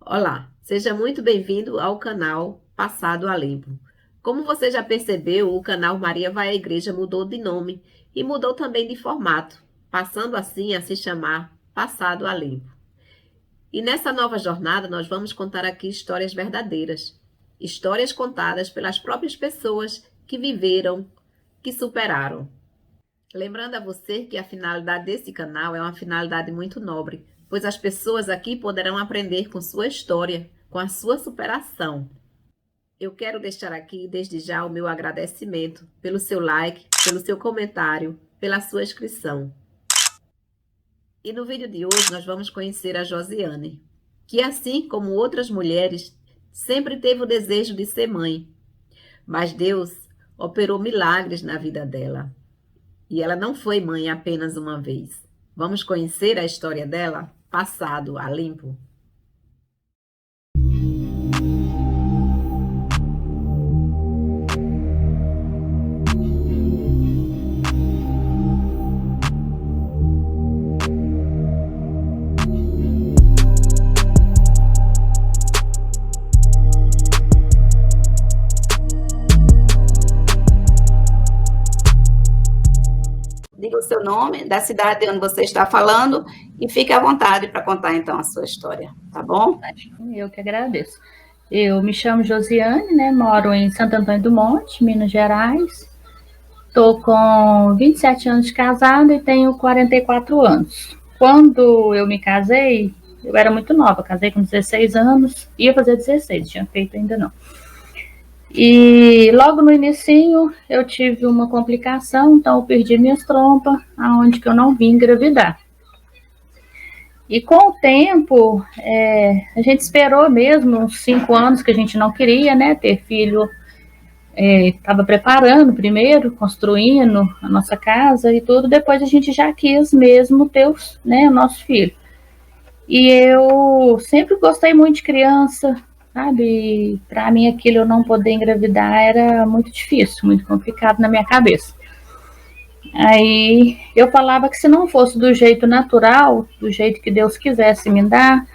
Olá, seja muito bem-vindo ao canal Passado a Limpo. Como você já percebeu, o canal Maria Vai à Igreja mudou de nome e mudou também de formato, passando assim a se chamar Passado a Limpo. E nessa nova jornada nós vamos contar aqui histórias verdadeiras, histórias contadas pelas próprias pessoas que viveram, que superaram. Lembrando a você que a finalidade desse canal é uma finalidade muito nobre, pois as pessoas aqui poderão aprender com sua história, com a sua superação. Eu quero deixar aqui desde já o meu agradecimento pelo seu like, pelo seu comentário, pela sua inscrição. E no vídeo de hoje nós vamos conhecer a Josiane, que assim como outras mulheres, sempre teve o desejo de ser mãe. Mas Deus operou milagres na vida dela. E ela não foi mãe apenas uma vez. Vamos conhecer a história dela, passado a limpo. Diga o seu nome, da cidade onde você está falando e fique à vontade para contar então a sua história, tá bom? Eu que agradeço. Eu me chamo Josiane, né? Moro em Santo Antônio do Monte, Minas Gerais. Estou com 27 anos de casada e tenho 44 anos. Quando eu me casei, eu era muito nova, casei com 16 anos, ia fazer 16, tinha feito ainda não. E logo no inicinho eu tive uma complicação, então eu perdi minhas trompas, aonde que eu não vim engravidar. E com o tempo, a gente esperou mesmo uns 5 anos que a gente não queria, né, ter filho. Estava preparando primeiro, construindo a nossa casa e tudo, depois a gente já quis mesmo ter o nosso filho. E eu sempre gostei muito de criança, sabe? Para mim aquilo eu não poder engravidar era muito difícil, muito complicado na minha cabeça. Aí eu falava que se não fosse do jeito natural, do jeito que Deus quisesse me dar,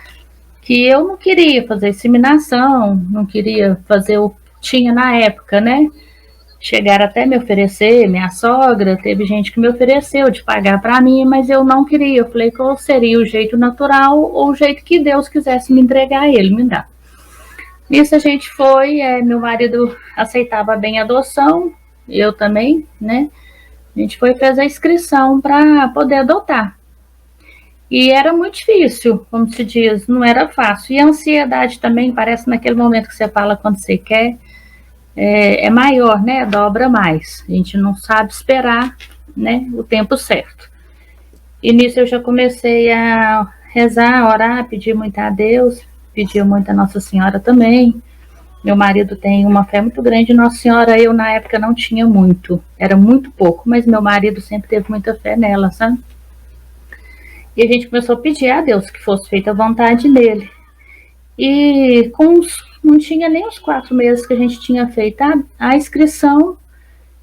que eu não queria fazer inseminação, não queria fazer o que tinha na época, né? Chegaram até me oferecer, minha sogra, teve gente que me ofereceu de pagar para mim, mas eu não queria. Eu falei que ou seria o jeito natural ou o jeito que Deus quisesse me entregar ele, me dar. Nisso a gente foi, meu marido aceitava bem a adoção, eu também, né? A gente foi e fez a inscrição para poder adotar. E era muito difícil, como se diz, não era fácil. E a ansiedade também, parece naquele momento que você fala quando você quer, é maior, né? Dobra mais. A gente não sabe esperar, né, o tempo certo. E nisso eu já comecei a rezar, a orar, pedir muito a Deus, pedir muito a Nossa Senhora também. Meu marido tem uma fé muito grande em Nossa Senhora, eu na época não tinha muito, era muito pouco, mas meu marido sempre teve muita fé nela, sabe? E a gente começou a pedir a Deus que fosse feita a vontade dele. E não tinha nem os 4 meses que a gente tinha feito a inscrição,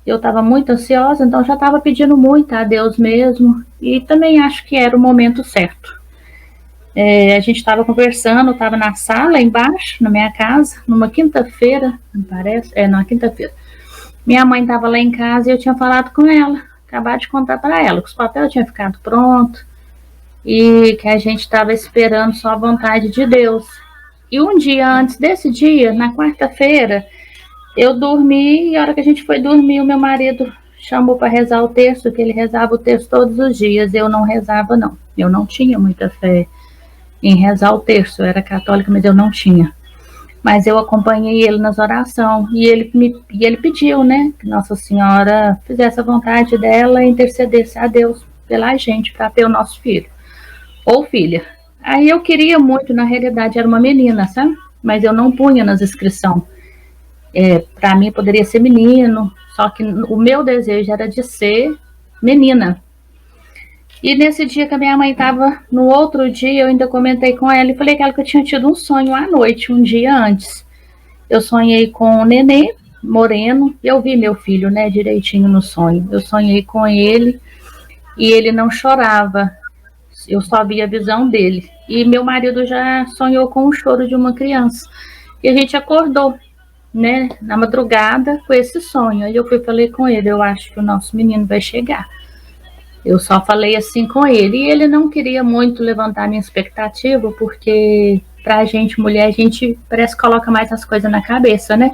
eu estava muito ansiosa, então já estava pedindo muito a Deus mesmo, e também acho que era o momento certo. A gente estava conversando, estava na sala embaixo, na minha casa, numa quinta-feira, me parece, numa quinta-feira. Minha mãe estava lá em casa e eu tinha falado com ela, acabado de contar para ela que os papéis tinham ficado prontos e que a gente estava esperando só a vontade de Deus. E um dia antes desse dia, na quarta-feira, eu dormi e a hora que a gente foi dormir, o meu marido chamou para rezar o texto, que ele rezava o texto todos os dias, eu não rezava não, eu não tinha muita fé em rezar o terço, eu era católica, mas eu não tinha. Mas eu acompanhei ele nas orações, e ele pediu, né, que Nossa Senhora fizesse a vontade dela e intercedesse a Deus pela gente, para ter o nosso filho, ou filha. Aí eu queria muito, na realidade era uma menina, sabe? Mas eu não punha nas inscrições. Para mim poderia ser menino, só que o meu desejo era de ser menina. E nesse dia que a minha mãe estava, no outro dia, eu ainda comentei com ela e falei que eu tinha tido um sonho à noite, um dia antes. Eu sonhei com o nenê, moreno, eu vi meu filho, né, direitinho no sonho. Eu sonhei com ele e ele não chorava, eu só vi a visão dele. e meu marido já sonhou com o choro de uma criança. E a gente acordou, né, na madrugada com esse sonho. Aí eu falei com ele, eu acho que o nosso menino vai chegar. Eu só falei assim com ele. E ele não queria muito levantar minha expectativa, porque pra gente, mulher, a gente parece que coloca mais as coisas na cabeça, né?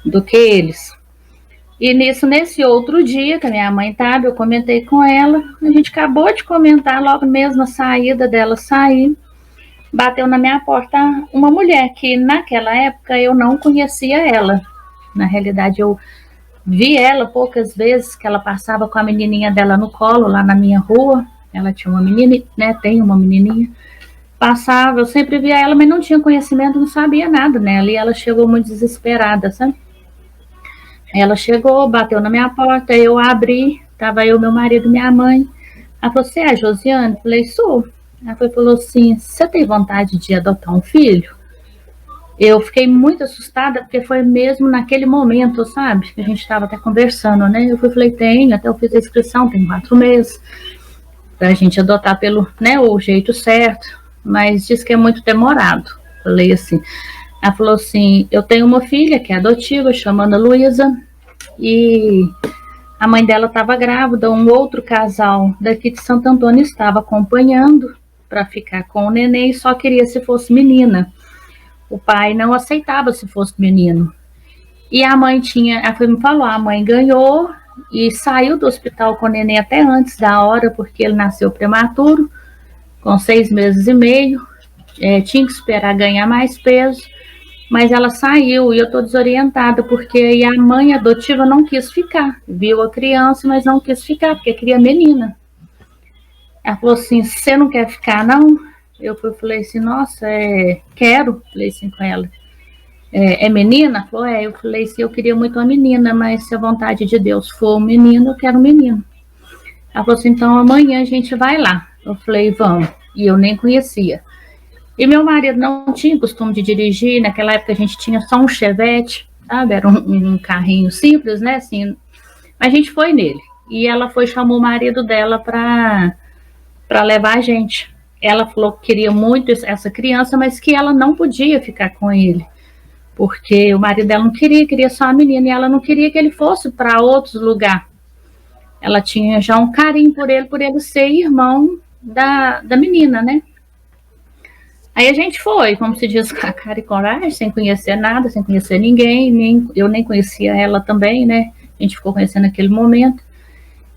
Do que eles. E nesse outro dia, que a minha mãe estava, eu comentei com ela. A gente acabou de comentar, logo mesmo na saída dela sair, bateu na minha porta uma mulher que naquela época eu não conhecia ela. Na realidade, eu vi ela poucas vezes, que ela passava com a menininha dela no colo, lá na minha rua. Ela tinha uma menina, né? Tem uma menininha. Passava, eu sempre via ela, mas não tinha conhecimento, não sabia nada nela. E ela chegou muito desesperada, sabe? Ela chegou, bateu na minha porta, eu abri, tava eu, meu marido e minha mãe. Ela falou, você é a Josiane? Eu falei, sou. Ela falou assim, você tem vontade de adotar um filho? Eu fiquei muito assustada, porque foi mesmo naquele momento, sabe? Que a gente estava até conversando, né? Eu falei, tenho, até eu fiz a inscrição, tem 4 meses, pra gente adotar pelo, né, o jeito certo, mas diz que é muito demorado. Falei assim. Ela falou assim, eu tenho uma filha que é adotiva, chamada Luísa, e a mãe dela estava grávida, um outro casal daqui de Santo Antônio estava acompanhando para ficar com o neném, só queria se fosse menina. O pai não aceitava se fosse menino. E a mãe ela me falou, a mãe ganhou e saiu do hospital com o neném até antes da hora, porque ele nasceu prematuro, com 6 meses e meio, tinha que esperar ganhar mais peso. Mas ela saiu e eu estou desorientada, porque aí a mãe adotiva não quis ficar. Viu a criança, mas não quis ficar, porque queria menina. Ela falou assim, você não quer ficar, não? Eu falei assim, nossa, quero. Falei assim com ela. É menina? Ela falou, eu falei assim, eu queria muito uma menina, mas se a vontade de Deus for um menino, eu quero um menino. Ela falou assim, então amanhã a gente vai lá. Eu falei, vamos. E eu nem conhecia. E meu marido não tinha costume de dirigir, naquela época a gente tinha só um Chevette, sabe? Era um carrinho simples, né? Assim, a gente foi nele. E ela chamou o marido dela para levar a gente. Ela falou que queria muito essa criança, mas que ela não podia ficar com ele. Porque o marido dela não queria só a menina, e ela não queria que ele fosse para outros lugares. Ela tinha já um carinho por ele ser irmão da menina, né? Aí a gente foi, como se diz, com a cara e coragem, sem conhecer nada, sem conhecer ninguém, eu nem conhecia ela também, né? A gente ficou conhecendo naquele momento.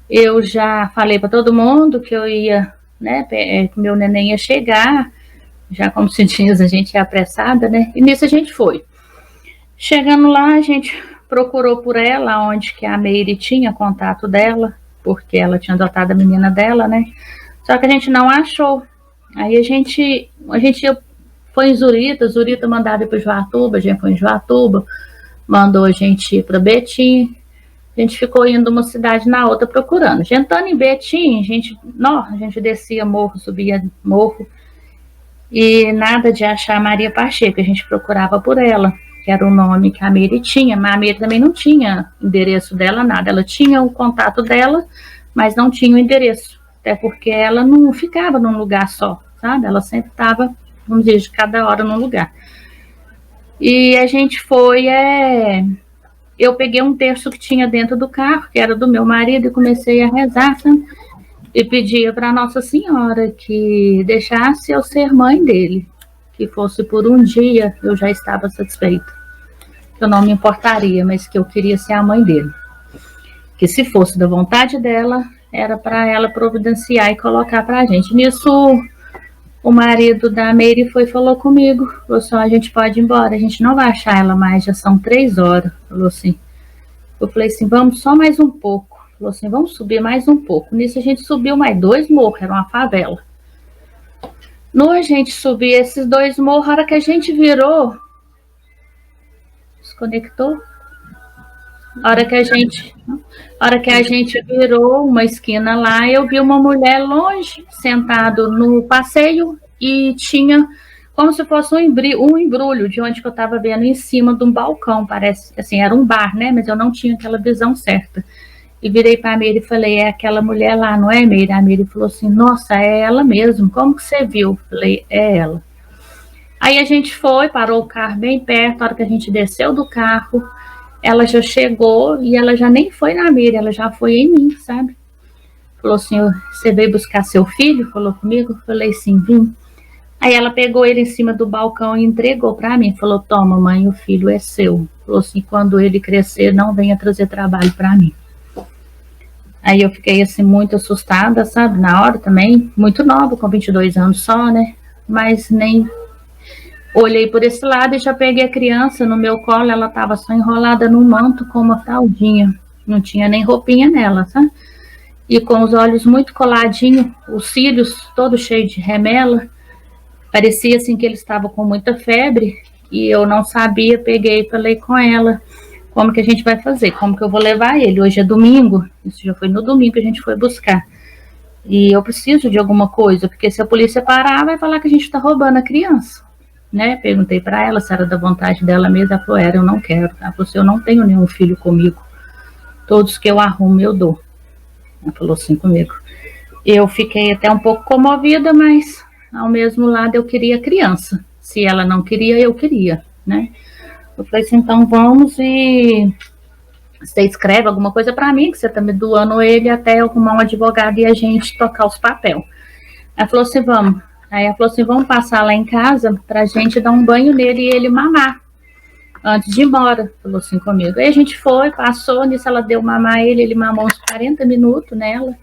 Eu já falei para todo mundo que eu ia, né, que meu neném ia chegar, já como se diz, a gente é apressada, né? E nisso a gente foi. Chegando lá, a gente procurou por ela, onde que a Meire tinha contato dela, porque ela tinha adotado a menina dela, né? Só que a gente não achou. Aí a gente foi em Zurita mandava ir para Joatuba, a gente foi em Joatuba, mandou a gente ir para Betim, a gente ficou indo de uma cidade na outra procurando. Entrando em Betim, a gente descia morro, subia morro, e nada de achar Maria Pacheco, a gente procurava por ela, que era o nome que a Meire tinha, mas a Meire também não tinha endereço dela, nada, ela tinha o contato dela, mas não tinha o endereço, até porque ela não ficava num lugar só, sabe? Ela sempre estava, vamos dizer, de cada hora num lugar. E a gente foi, eu peguei um terço que tinha dentro do carro, que era do meu marido, e comecei a rezar, sabe? E pedia para Nossa Senhora que deixasse eu ser mãe dele, que fosse por um dia, eu já estava satisfeita. Eu não me importaria, mas que eu queria ser a mãe dele. Que se fosse da vontade dela, era para ela providenciar e colocar para a gente. Nisso, o marido da Meire falou comigo, falou assim, a gente pode ir embora, a gente não vai achar ela mais, já são 3 horas, falou assim. Eu falei assim, vamos só mais um pouco. Falou assim, vamos subir mais um pouco. Nisso a gente subiu mais 2 morros, era uma favela. No a gente subir esses 2 morros, a hora que a gente virou, desconectou. A hora que a gente virou uma esquina lá, eu vi uma mulher longe, sentado no passeio, e tinha como se fosse um embrulho de onde que eu estava vendo em cima de um balcão, parece, assim, era um bar, né, mas eu não tinha aquela visão certa. e virei para a Meire e falei, é aquela mulher lá, não é, Meire? A Meire falou assim, nossa, é ela mesmo, como que você viu? Falei, é ela. Aí a gente foi, parou o carro bem perto, a hora que a gente desceu do carro, ela já chegou e ela já nem foi na Meire, ela já foi em mim, sabe? Falou assim, você veio buscar seu filho? Falou comigo? Falei, sim, vim. Aí ela pegou ele em cima do balcão e entregou para mim. Falou, toma, mãe, o filho é seu. Falou assim, quando ele crescer, não venha trazer trabalho para mim. Aí eu fiquei assim muito assustada, sabe? Na hora também, muito nova, com 22 anos só, né? Mas nem olhei por esse lado e já peguei a criança no meu colo. Ela estava só enrolada no manto com uma fraldinha. Não tinha nem roupinha nela, sabe? E com os olhos muito coladinhos, os cílios todos cheios de remela. Parecia assim que ele estava com muita febre e eu não sabia, peguei e falei com ela, como que a gente vai fazer, como que eu vou levar ele, hoje é domingo, isso já foi no domingo que a gente foi buscar, e eu preciso de alguma coisa, porque se a polícia parar, vai falar que a gente está roubando a criança, né, perguntei para ela se era da vontade dela mesma, ela falou, eu não quero, ela falou assim, eu não tenho nenhum filho comigo, todos que eu arrumo eu dou, ela falou assim comigo, eu fiquei até um pouco comovida, mas ao mesmo lado eu queria criança, se ela não queria, eu queria, né? Eu falei assim, então vamos e você escreve alguma coisa para mim, que você tá me doando ele até eu arrumar um advogado e a gente tocar os papéis. Ela falou assim, vamos. Aí ela falou assim, vamos passar lá em casa pra gente dar um banho nele e ele mamar, antes de ir embora, falou assim comigo. Aí a gente foi, passou, nisso ela deu mamar ele mamou uns 40 minutos nela,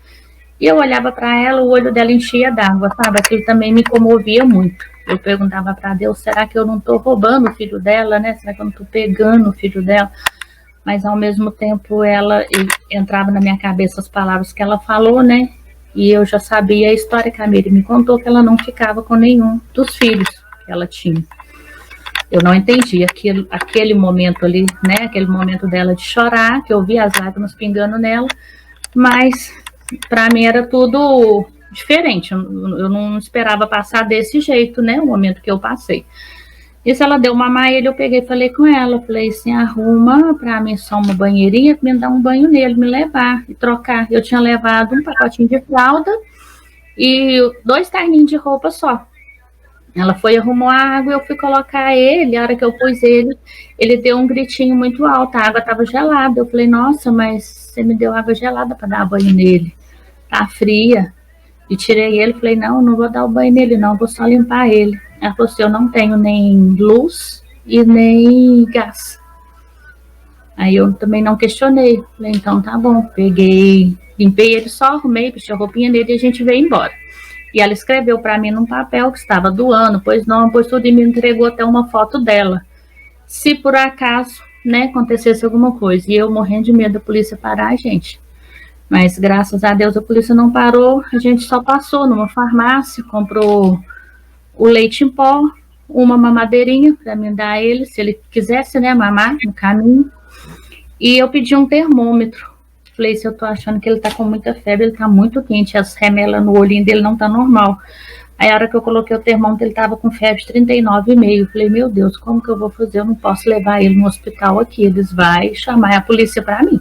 e eu olhava para ela, o olho dela enchia d'água, sabe? Aquilo também me comovia muito. Eu perguntava para Deus, será que eu não estou roubando o filho dela, né? Será que eu não estou pegando o filho dela? Mas ao mesmo tempo entrava na minha cabeça as palavras que ela falou, né? E eu já sabia a história que a Miri me contou, que ela não ficava com nenhum dos filhos que ela tinha. Eu não entendi aquele momento ali, né? Aquele momento dela de chorar, que eu vi as lágrimas pingando nela, mas para mim era tudo diferente, eu não esperava passar desse jeito, né, o momento que eu passei. Isso ela deu mamar ele, eu peguei e falei com ela, falei assim, arruma para mim só uma banheirinha, me dar um banho nele, me levar e trocar. Eu tinha levado um pacotinho de fralda e 2 terninhos de roupa só. Ela foi, arrumou a água, eu fui colocar ele, a hora que eu pus ele deu um gritinho muito alto, a água estava gelada. Eu falei, nossa, mas você me deu água gelada para dar banho nele, tá fria. E tirei ele, falei, não vou dar o banho nele não, vou só limpar ele. Ela falou assim, eu não tenho nem luz e nem gás. Aí eu também não questionei, falei, então tá bom, peguei, limpei ele só, arrumei, vesti a roupinha dele e a gente veio embora. E ela escreveu para mim num papel que estava doando, pois não, pois tudo, e me entregou até uma foto dela. Se por acaso, né, acontecesse alguma coisa, e eu morrendo de medo da polícia parar, gente. Mas graças a Deus a polícia não parou, a gente só passou numa farmácia, comprou o leite em pó, uma mamadeirinha para mim dar a ele, se ele quisesse, né, mamar no caminho. E eu pedi um termômetro. Falei, se eu tô achando que ele tá com muita febre, ele tá muito quente, as remelas no olhinho dele não tá normal. Aí a hora que eu coloquei o termômetro, ele tava com febre de 39,5. Falei, meu Deus, como que eu vou fazer? Eu não posso levar ele no hospital aqui, eles vão chamar a polícia para mim.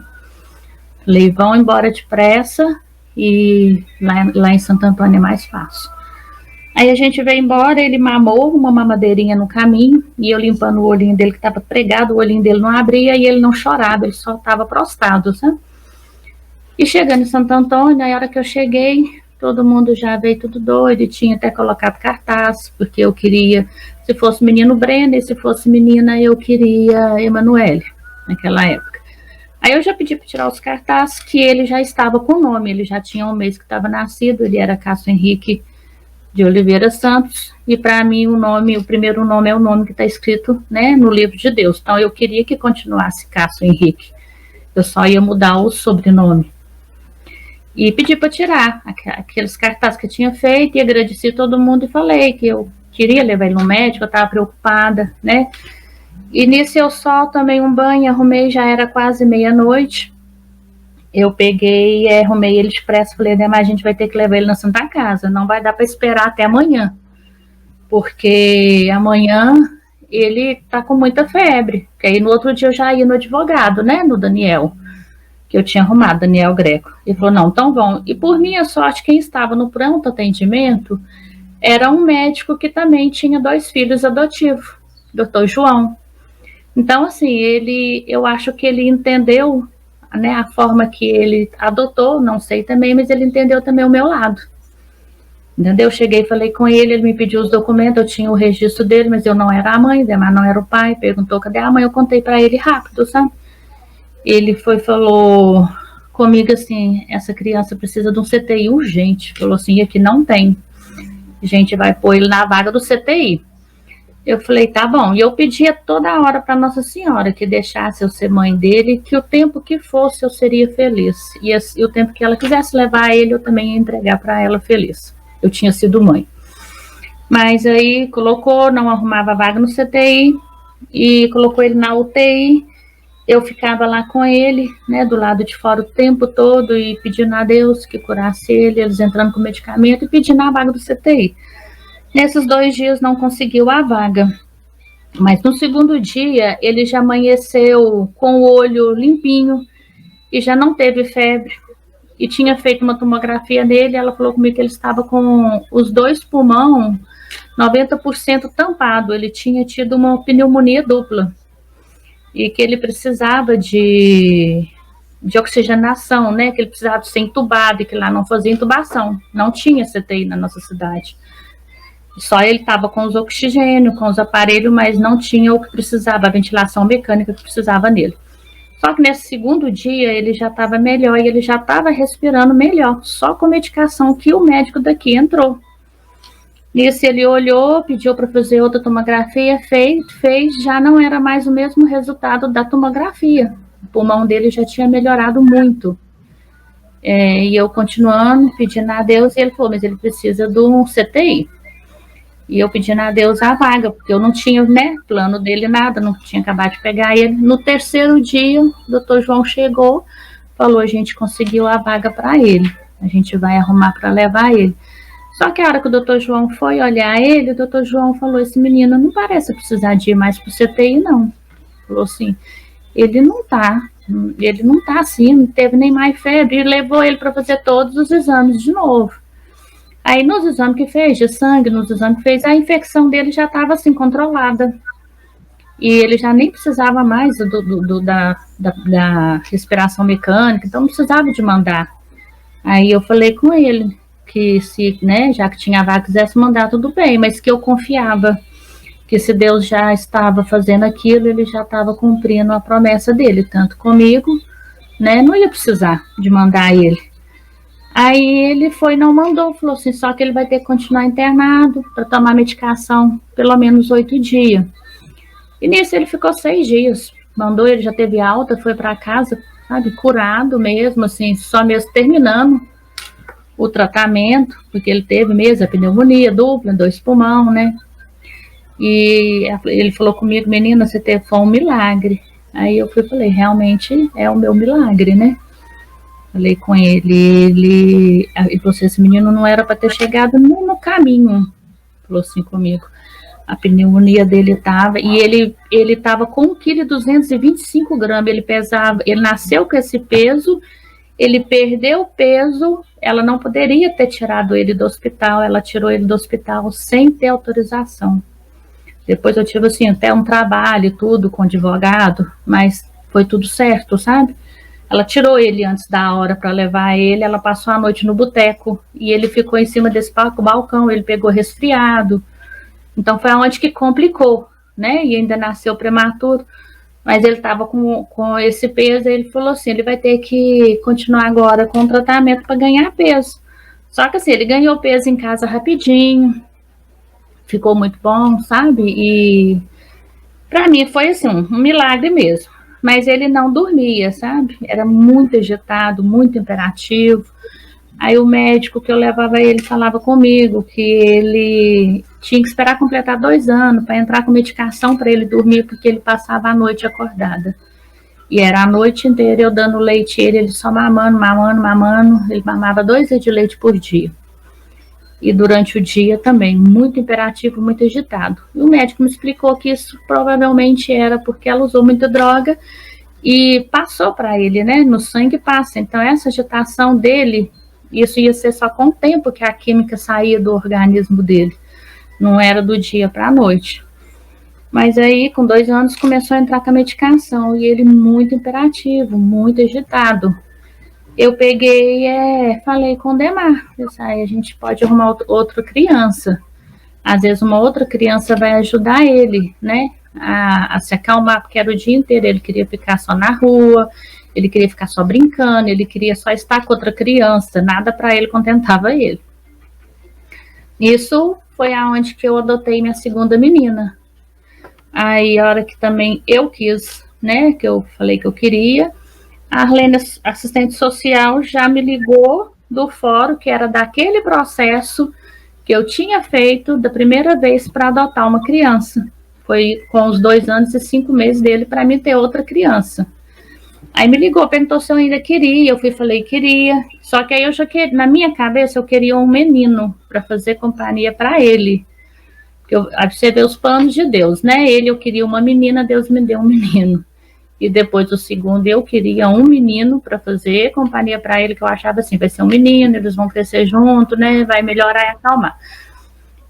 Falei, vão embora depressa e lá em Santo Antônio é mais fácil. Aí a gente veio embora, ele mamou uma mamadeirinha no caminho, e eu limpando o olhinho dele, que estava pregado, o olhinho dele não abria, e ele não chorava, ele só estava prostrado, sabe? E chegando em Santo Antônio, na hora que eu cheguei, todo mundo já veio tudo doido, e tinha até colocado cartaz, porque eu queria, se fosse menino Brenda, e se fosse menina, eu queria Emanuele, naquela época. Aí eu já pedi para tirar os cartazes, que ele já estava com o nome, ele já tinha um mês que estava nascido, ele era Cássio Henrique de Oliveira Santos, e para mim o primeiro nome é o nome que está escrito, né, no livro de Deus. Então eu queria que continuasse Cássio Henrique, eu só ia mudar o sobrenome. E pedi para tirar aqueles cartazes que eu tinha feito, e agradeci todo mundo e falei que eu queria levar ele no médico, eu estava preocupada, né? E nisso eu só tomei um banho, arrumei, já era quase meia-noite. Eu peguei, arrumei ele expresso, falei, né, mas a gente vai ter que levar ele na Santa Casa, não vai dar para esperar até amanhã, porque amanhã ele tá com muita febre, porque aí no outro dia eu já ia no advogado, né, no Daniel, que eu tinha arrumado, Daniel Greco. Ele falou, não, então vão. E por minha sorte, quem estava no pronto atendimento era um médico que também tinha 2 filhos adotivos, doutor João. Então, assim, eu acho que ele entendeu, né, a forma que ele adotou, não sei também, mas ele entendeu também o meu lado. Entendeu? Eu cheguei, falei com ele, ele me pediu os documentos, eu tinha o registro dele, mas eu não era a mãe, Demar não era o pai, perguntou cadê a mãe, eu contei para ele rápido, sabe? Ele falou comigo assim, essa criança precisa de um CTI urgente, falou assim, aqui não tem, a gente vai pôr ele na vaga do CTI. Eu falei, tá bom, e eu pedia toda hora para Nossa Senhora que deixasse eu ser mãe dele, que o tempo que fosse eu seria feliz, e o tempo que ela quisesse levar ele, eu também ia entregar para ela feliz. Eu tinha sido mãe. Mas aí colocou, não arrumava vaga no CTI, e colocou ele na UTI, eu ficava lá com ele, né, do lado de fora o tempo todo, e pedindo a Deus que curasse ele, eles entrando com medicamento, e pedindo a vaga do CTI. Nesses 2 dias não conseguiu a vaga, mas no segundo dia ele já amanheceu com o olho limpinho, e já não teve febre, e tinha feito uma tomografia nele, ela falou comigo que ele estava com os 2 pulmões 90% tampado, ele tinha tido uma pneumonia dupla, e que ele precisava de oxigenação, né, que ele precisava ser entubado, e que lá não fazia intubação, não tinha CTI na nossa cidade. Só ele estava com os oxigênios, com os aparelhos, mas não tinha o que precisava, a ventilação mecânica que precisava nele. Só que nesse segundo dia ele já estava melhor e ele já estava respirando melhor, só com medicação que o médico daqui entrou. Nisso ele olhou, pediu para fazer outra tomografia, fez, já não era mais o mesmo resultado da tomografia. O pulmão dele já tinha melhorado muito. E eu continuando, pedindo a Deus, e ele falou, mas ele precisa de um CTI. E eu pedindo a Deus a vaga, porque eu não tinha, né, plano dele nada, não tinha acabado de pegar ele. No terceiro dia, o doutor João chegou, falou, a gente conseguiu a vaga para ele, a gente vai arrumar para levar ele. Só que a hora que o doutor João foi olhar ele, o doutor João falou, esse menino não parece precisar de ir mais para o CTI, não. Falou assim, ele não tá assim, não teve nem mais febre, e levou ele para fazer todos os exames de novo. Aí nos exames que fez, de sangue, nos exames que fez, a infecção dele já estava assim controlada. E ele já nem precisava mais da respiração mecânica, então não precisava de mandar. Aí eu falei com ele que se, né, já que tinha a vaga, quisesse mandar, tudo bem, mas que eu confiava que se Deus já estava fazendo aquilo, ele já estava cumprindo a promessa dele, tanto comigo, né, não ia precisar de mandar ele. Aí ele foi, não mandou, falou assim, só que ele vai ter que continuar internado para tomar medicação pelo menos 8 dias. E nisso ele ficou 6 dias. Mandou, ele já teve alta, foi para casa, sabe, curado mesmo, assim, só mesmo terminando o tratamento, porque ele teve mesmo a pneumonia dupla, 2 pulmões, né? E ele falou comigo, menina, foi um milagre. Aí eu falei, realmente é o meu milagre, né? Falei com ele falou assim, esse menino não era para ter chegado no caminho, falou assim comigo. A pneumonia dele estava, e ele estava com 1,225 kg, ele pesava, ele nasceu com esse peso, ele perdeu o peso, ela não poderia ter tirado ele do hospital, ela tirou ele do hospital sem ter autorização. Depois eu tive assim, até um trabalho e tudo com advogado, mas foi tudo certo, sabe? Ela tirou ele antes da hora para levar ele, ela passou a noite no boteco, e ele ficou em cima desse balcão, ele pegou resfriado, então foi onde que complicou, né, e ainda nasceu prematuro, mas ele estava com esse peso, ele falou assim, ele vai ter que continuar agora com o tratamento para ganhar peso, só que assim, ele ganhou peso em casa rapidinho, ficou muito bom, sabe, e para mim foi assim, um milagre mesmo. Mas ele não dormia, sabe? Era muito agitado, muito imperativo. Aí o médico que eu levava ele falava comigo que ele tinha que esperar completar 2 anos para entrar com medicação para ele dormir, porque ele passava a noite acordada. E era a noite inteira eu dando leite a ele só mamando. Ele mamava 2 litros de leite por dia. E durante o dia também, muito imperativo, muito agitado. E o médico me explicou que isso provavelmente era porque ela usou muita droga e passou para ele, né? No sangue passa. Então, essa agitação dele, isso ia ser só com o tempo que a química saía do organismo dele. Não era do dia para a noite. Mas aí, com 2 anos, começou a entrar com a medicação. E ele muito imperativo, muito agitado. Eu peguei e falei com o Demar. A gente pode arrumar outra criança. Às vezes, uma outra criança vai ajudar ele, né? A se acalmar, porque era o dia inteiro, ele queria ficar só na rua, ele queria ficar só brincando, ele queria só estar com outra criança, nada para ele contentava ele. Isso foi aonde que eu adotei minha segunda menina. Aí, a hora que também eu quis, né, que eu falei que eu queria, a Arlene, assistente social, já me ligou do fórum, que era daquele processo que eu tinha feito da primeira vez para adotar uma criança. Foi com os 2 anos e 5 meses dele para mim ter outra criança. Aí me ligou, perguntou se eu ainda queria. Eu falei queria. Só que aí eu já queria, na minha cabeça eu queria um menino para fazer companhia para ele. Porque você vê os planos de Deus, né? Eu queria uma menina, Deus me deu um menino. E depois o segundo eu queria um menino para fazer companhia para ele, que eu achava assim, vai ser um menino, eles vão crescer junto, né? Vai melhorar e acalmar.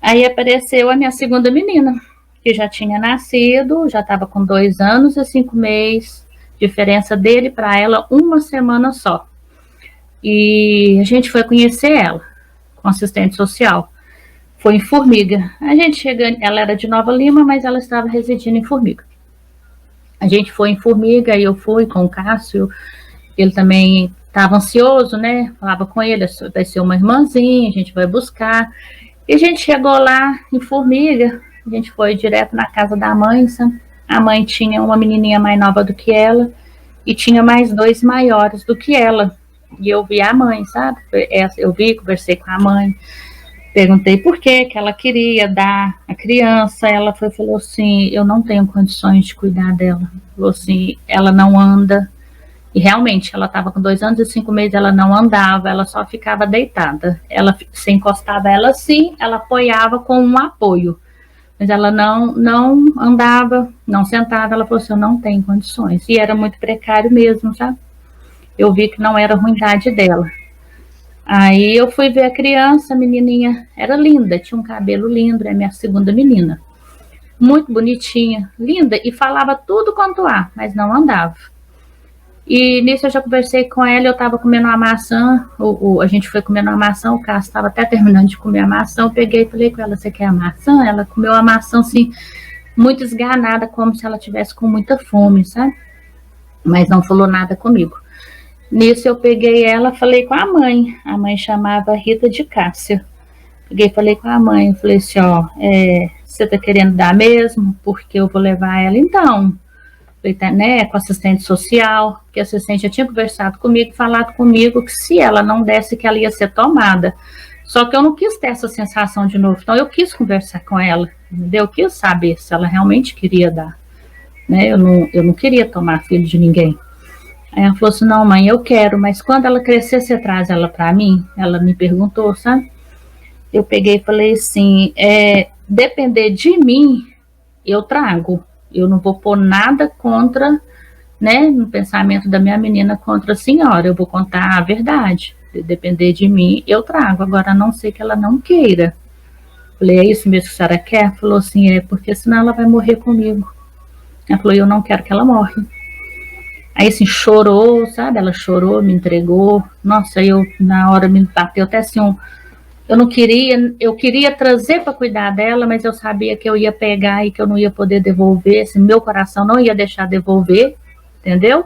Aí apareceu a minha segunda menina, que já tinha nascido, já estava com 2 anos e 5 meses, diferença dele para ela 1 semana só. E a gente foi conhecer ela, com assistente social. Foi em Formiga. A gente chega, ela era de Nova Lima, mas ela estava residindo em Formiga. A gente foi em Formiga e eu fui com o Cássio, ele também estava ansioso, né? Falava com ele, vai ser uma irmãzinha, a gente vai buscar. E a gente chegou lá em Formiga, a gente foi direto na casa da mãe, sabe? A mãe tinha uma menininha mais nova do que ela e tinha mais 2 maiores do que ela. E eu vi a mãe, sabe? Eu vi, conversei com a mãe, perguntei por que ela queria dar a criança. Ela falou assim, eu não tenho condições de cuidar dela. Falou assim, ela não anda. E realmente, ela estava com 2 anos e 5 meses, ela não andava, ela só ficava deitada. Ela se encostava ela assim, ela apoiava com um apoio. Mas ela não andava, não sentava. Ela falou assim, eu não tenho condições. E era muito precário mesmo, sabe? Eu vi que não era a ruindade dela. Aí eu fui ver a criança, a menininha era linda, tinha um cabelo lindo, é minha segunda menina. Muito bonitinha, linda, e falava tudo quanto há, mas não andava. E nisso eu já conversei com ela, eu estava comendo uma maçã, a gente foi comendo uma maçã, o Cássio estava até terminando de comer a maçã, eu peguei e falei com ela, você quer a maçã? Ela comeu a maçã assim, muito esganada, como se ela tivesse com muita fome, sabe? Mas não falou nada comigo. Nisso eu peguei ela, falei com a mãe chamava Rita de Cássia. Peguei e falei com a mãe, falei assim, ó, você tá querendo dar mesmo? Porque eu vou levar ela então. Falei, tá, né, com assistente social, que a assistente já tinha conversado comigo, falado comigo que se ela não desse que ela ia ser tomada. Só que eu não quis ter essa sensação de novo, então eu quis conversar com ela, entendeu? Eu quis saber se ela realmente queria dar, né? Eu não queria tomar filho de ninguém. Aí ela falou assim, não mãe, eu quero, mas quando ela crescer, você traz ela para mim? Ela me perguntou, sabe? Eu peguei e falei assim, depender de mim, eu trago. Eu não vou pôr nada contra, né, no pensamento da minha menina contra a senhora. Eu vou contar a verdade. Se depender de mim, eu trago. Agora, a não ser que ela não queira. Falei, é isso mesmo que a senhora quer? Falou assim, porque senão ela vai morrer comigo. Ela falou, eu não quero que ela morre. Aí, assim, chorou, sabe? Ela chorou, me entregou. Nossa, eu, na hora, me bateu até assim eu queria trazer para cuidar dela, mas eu sabia que eu ia pegar e que eu não ia poder devolver, assim, meu coração não ia deixar devolver, entendeu?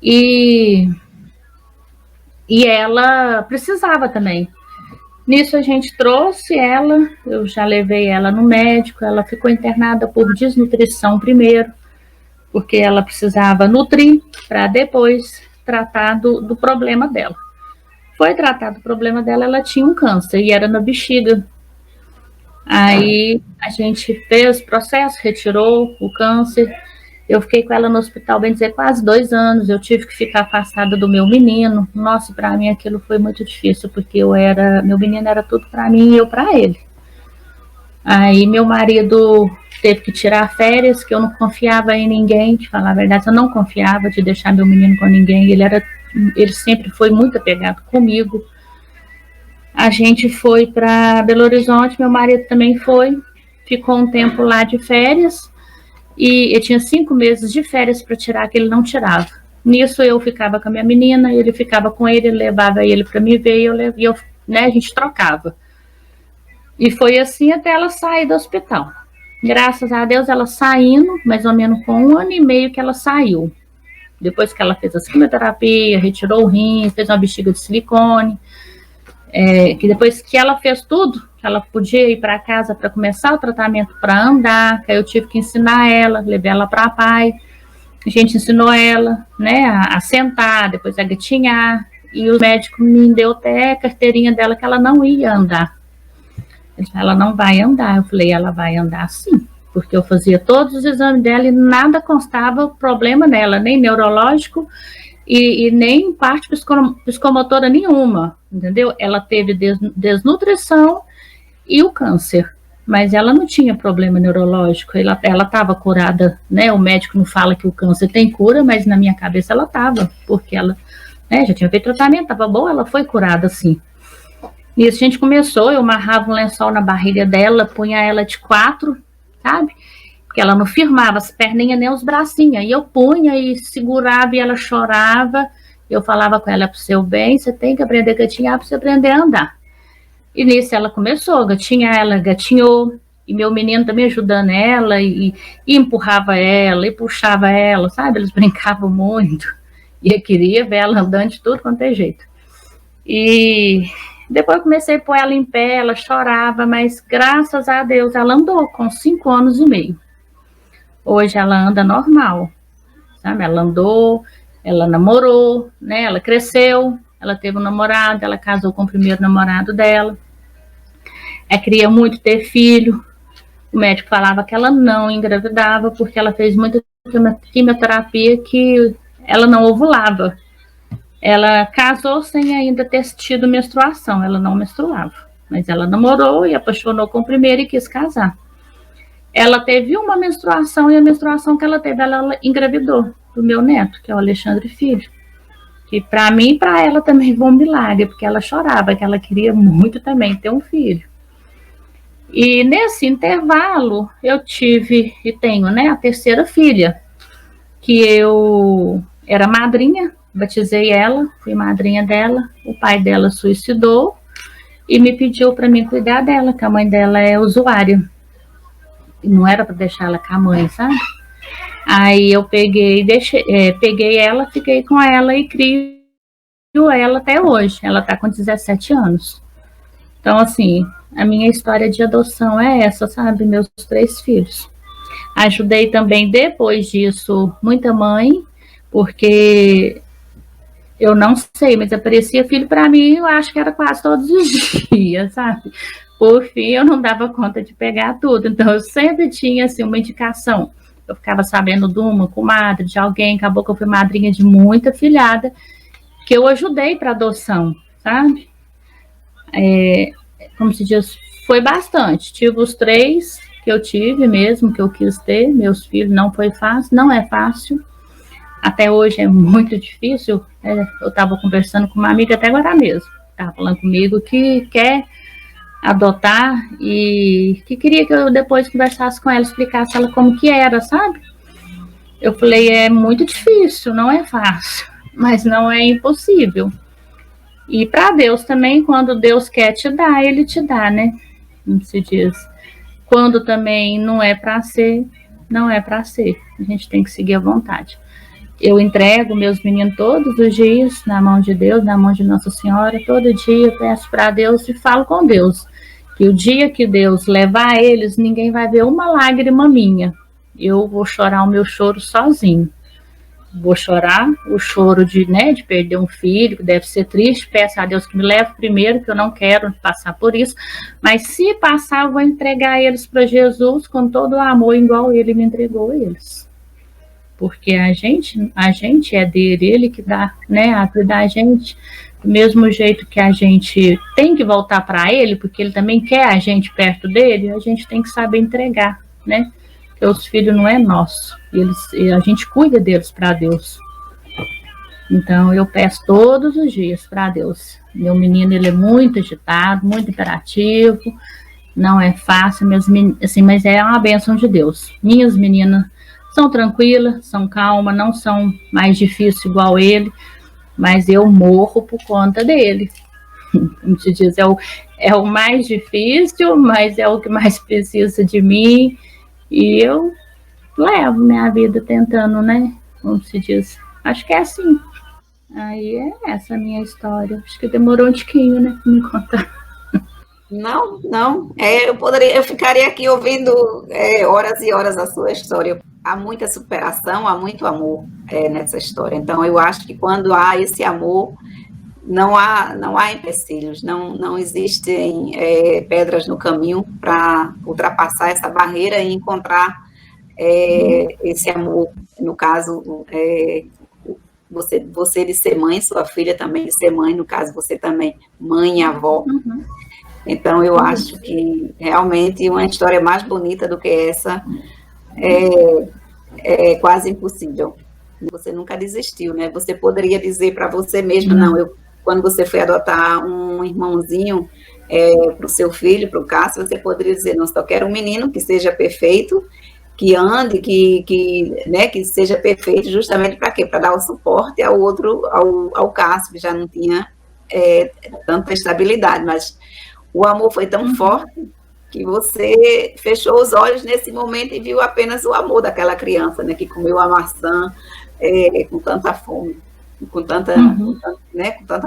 E ela precisava também. Nisso a gente trouxe ela, eu já levei ela no médico, ela ficou internada por desnutrição primeiro, porque ela precisava nutrir para depois tratar do problema dela. Foi tratado o problema dela, ela tinha um câncer e era na bexiga. Aí a gente fez o processo, retirou o câncer. Eu fiquei com ela no hospital, bem dizer, quase 2 anos. Eu tive que ficar afastada do meu menino. Nossa, para mim aquilo foi muito difícil, porque meu menino era tudo para mim e eu para ele. Aí meu marido teve que tirar férias, que eu não confiava em ninguém, de falar a verdade, eu não confiava de deixar meu menino com ninguém, ele sempre foi muito apegado comigo. A gente foi para Belo Horizonte, meu marido também foi, ficou um tempo lá de férias, e eu tinha 5 meses de férias para tirar, que ele não tirava. Nisso eu ficava com a minha menina, ele ficava com ele levava ele para me ver, e eu, né, a gente trocava. E foi assim até ela sair do hospital. Graças a Deus, ela saindo, mais ou menos com 1 ano e meio que ela saiu. Depois que ela fez a quimioterapia, retirou o rim, fez uma bexiga de silicone, que depois que ela fez tudo, ela podia ir para casa para começar o tratamento para andar, que aí eu tive que ensinar ela, levei ela para a PAI, a gente ensinou ela, né, a sentar, depois a gatinhar, e o médico me deu até a carteirinha dela que ela não ia andar. Ela não vai andar. Eu falei, ela vai andar sim, porque eu fazia todos os exames dela e nada constava problema nela, nem neurológico e nem parte psicomotora nenhuma, entendeu? Ela teve desnutrição e o câncer, mas ela não tinha problema neurológico, ela estava curada, né? O médico não fala que o câncer tem cura, mas na minha cabeça ela estava, porque ela, né, já tinha feito tratamento, estava boa, ela foi curada sim. E a gente começou, eu amarrava um lençol na barriga dela, punha ela de 4, sabe? Porque ela não firmava as perninhas nem os bracinhos. E eu punha e segurava e ela chorava. Eu falava com ela, pro seu bem, você tem que aprender a gatinhar para você aprender a andar. E nisso ela começou a gatinhar, ela gatinhou. E meu menino também ajudando ela, e empurrava ela, e puxava ela, sabe? Eles brincavam muito. E eu queria ver ela andando de tudo quanto é jeito. E depois eu comecei a pôr ela em pé, ela chorava, mas graças a Deus ela andou com 5 anos e meio. Hoje ela anda normal, sabe? Ela andou, ela namorou, né? Ela cresceu, ela teve um namorado, ela casou com o primeiro namorado dela. Ela queria muito ter filho. O médico falava que ela não engravidava porque ela fez muita quimioterapia que ela não ovulava. Ela casou sem ainda ter tido menstruação, ela não menstruava, mas ela namorou e apaixonou com o primeiro e quis casar. Ela teve uma menstruação e a menstruação que ela teve, ela engravidou do meu neto, que é o Alexandre Filho. Que para mim e para ela também foi um milagre, porque ela chorava, que ela queria muito também ter um filho. E nesse intervalo eu tive e tenho, né, a terceira filha, que eu era madrinha. Batizei ela, fui madrinha dela, o pai dela suicidou e me pediu para mim cuidar dela, que a mãe dela é usuária. E não era para deixar ela com a mãe, sabe? Aí eu peguei ela, fiquei com ela e crio ela até hoje. Ela está com 17 anos. Então, assim, a minha história de adoção é essa, sabe? Meus 3 filhos. Ajudei também, depois disso, muita mãe, porque eu não sei, mas aparecia filho para mim, eu acho que era quase todos os dias, sabe? Por fim, eu não dava conta de pegar tudo, então eu sempre tinha, assim, uma indicação. Eu ficava sabendo de uma comadre, de alguém, acabou que eu fui madrinha de muita filhada, que eu ajudei para adoção, sabe? Como se diz, foi bastante. Tive os 3 que eu tive mesmo, que eu quis ter, meus filhos, não foi fácil, não é fácil. Até hoje é muito difícil. Eu estava conversando com uma amiga até agora mesmo, estava falando comigo que quer adotar e que queria que eu depois conversasse com ela, explicasse ela como que era, sabe? Eu falei, é muito difícil, não é fácil, mas não é impossível. E para Deus também, quando Deus quer te dar, Ele te dá, né? Como se diz. Quando também não é para ser, não é para ser. A gente tem que seguir a vontade. Eu entrego meus meninos todos os dias na mão de Deus, na mão de Nossa Senhora. Todo dia peço para Deus e falo com Deus. Que o dia que Deus levar eles, ninguém vai ver uma lágrima minha. Eu vou chorar o meu choro sozinho. Vou chorar o choro de perder um filho, que deve ser triste. Peço a Deus que me leve primeiro, que eu não quero passar por isso. Mas se passar, eu vou entregar eles para Jesus com todo o amor, igual Ele me entregou eles. Porque a gente é dele, Ele que dá, né, a vida da gente. do mesmo jeito que a gente tem que voltar para ele, porque ele também quer a gente perto dele, a gente tem que saber entregar, né? Porque os filhos não é nosso, e a gente cuida deles para Deus. Então eu peço todos os dias para Deus. Meu menino, ele é muito agitado, muito imperativo, não é fácil, assim, mas é uma bênção de Deus. Minhas meninas são tranquilas, são calmas, não são mais difíceis igual ele, mas eu morro por conta dele. Como se diz, é o mais difícil, mas é o que mais precisa de mim, e eu levo minha vida tentando, né? Como se diz, acho que é assim. Aí é essa a minha história. Acho que demorou um tiquinho, né, pra me contar. Não. Eu ficaria aqui ouvindo horas e horas a sua história. Há muita superação, há muito amor nessa história. Então, eu acho que quando há esse amor, não há empecilhos, não existem pedras no caminho para ultrapassar essa barreira e encontrar esse amor. No caso, você de ser mãe, sua filha também de ser mãe, no caso, você também, mãe e avó. Uhum. Então, eu acho que realmente uma história mais bonita do que essa é quase impossível. Você nunca desistiu, né? Você poderia dizer para você mesmo, quando você foi adotar um irmãozinho para o seu filho, para o Cássio, você poderia dizer, não, só quero um menino que seja perfeito, que ande, que seja perfeito, justamente para quê? Para dar o suporte ao Cássio, que já não tinha tanta estabilidade, mas o amor foi tão forte que você fechou os olhos nesse momento e viu apenas o amor daquela criança, né, que comeu a maçã com tanta fome, com tanta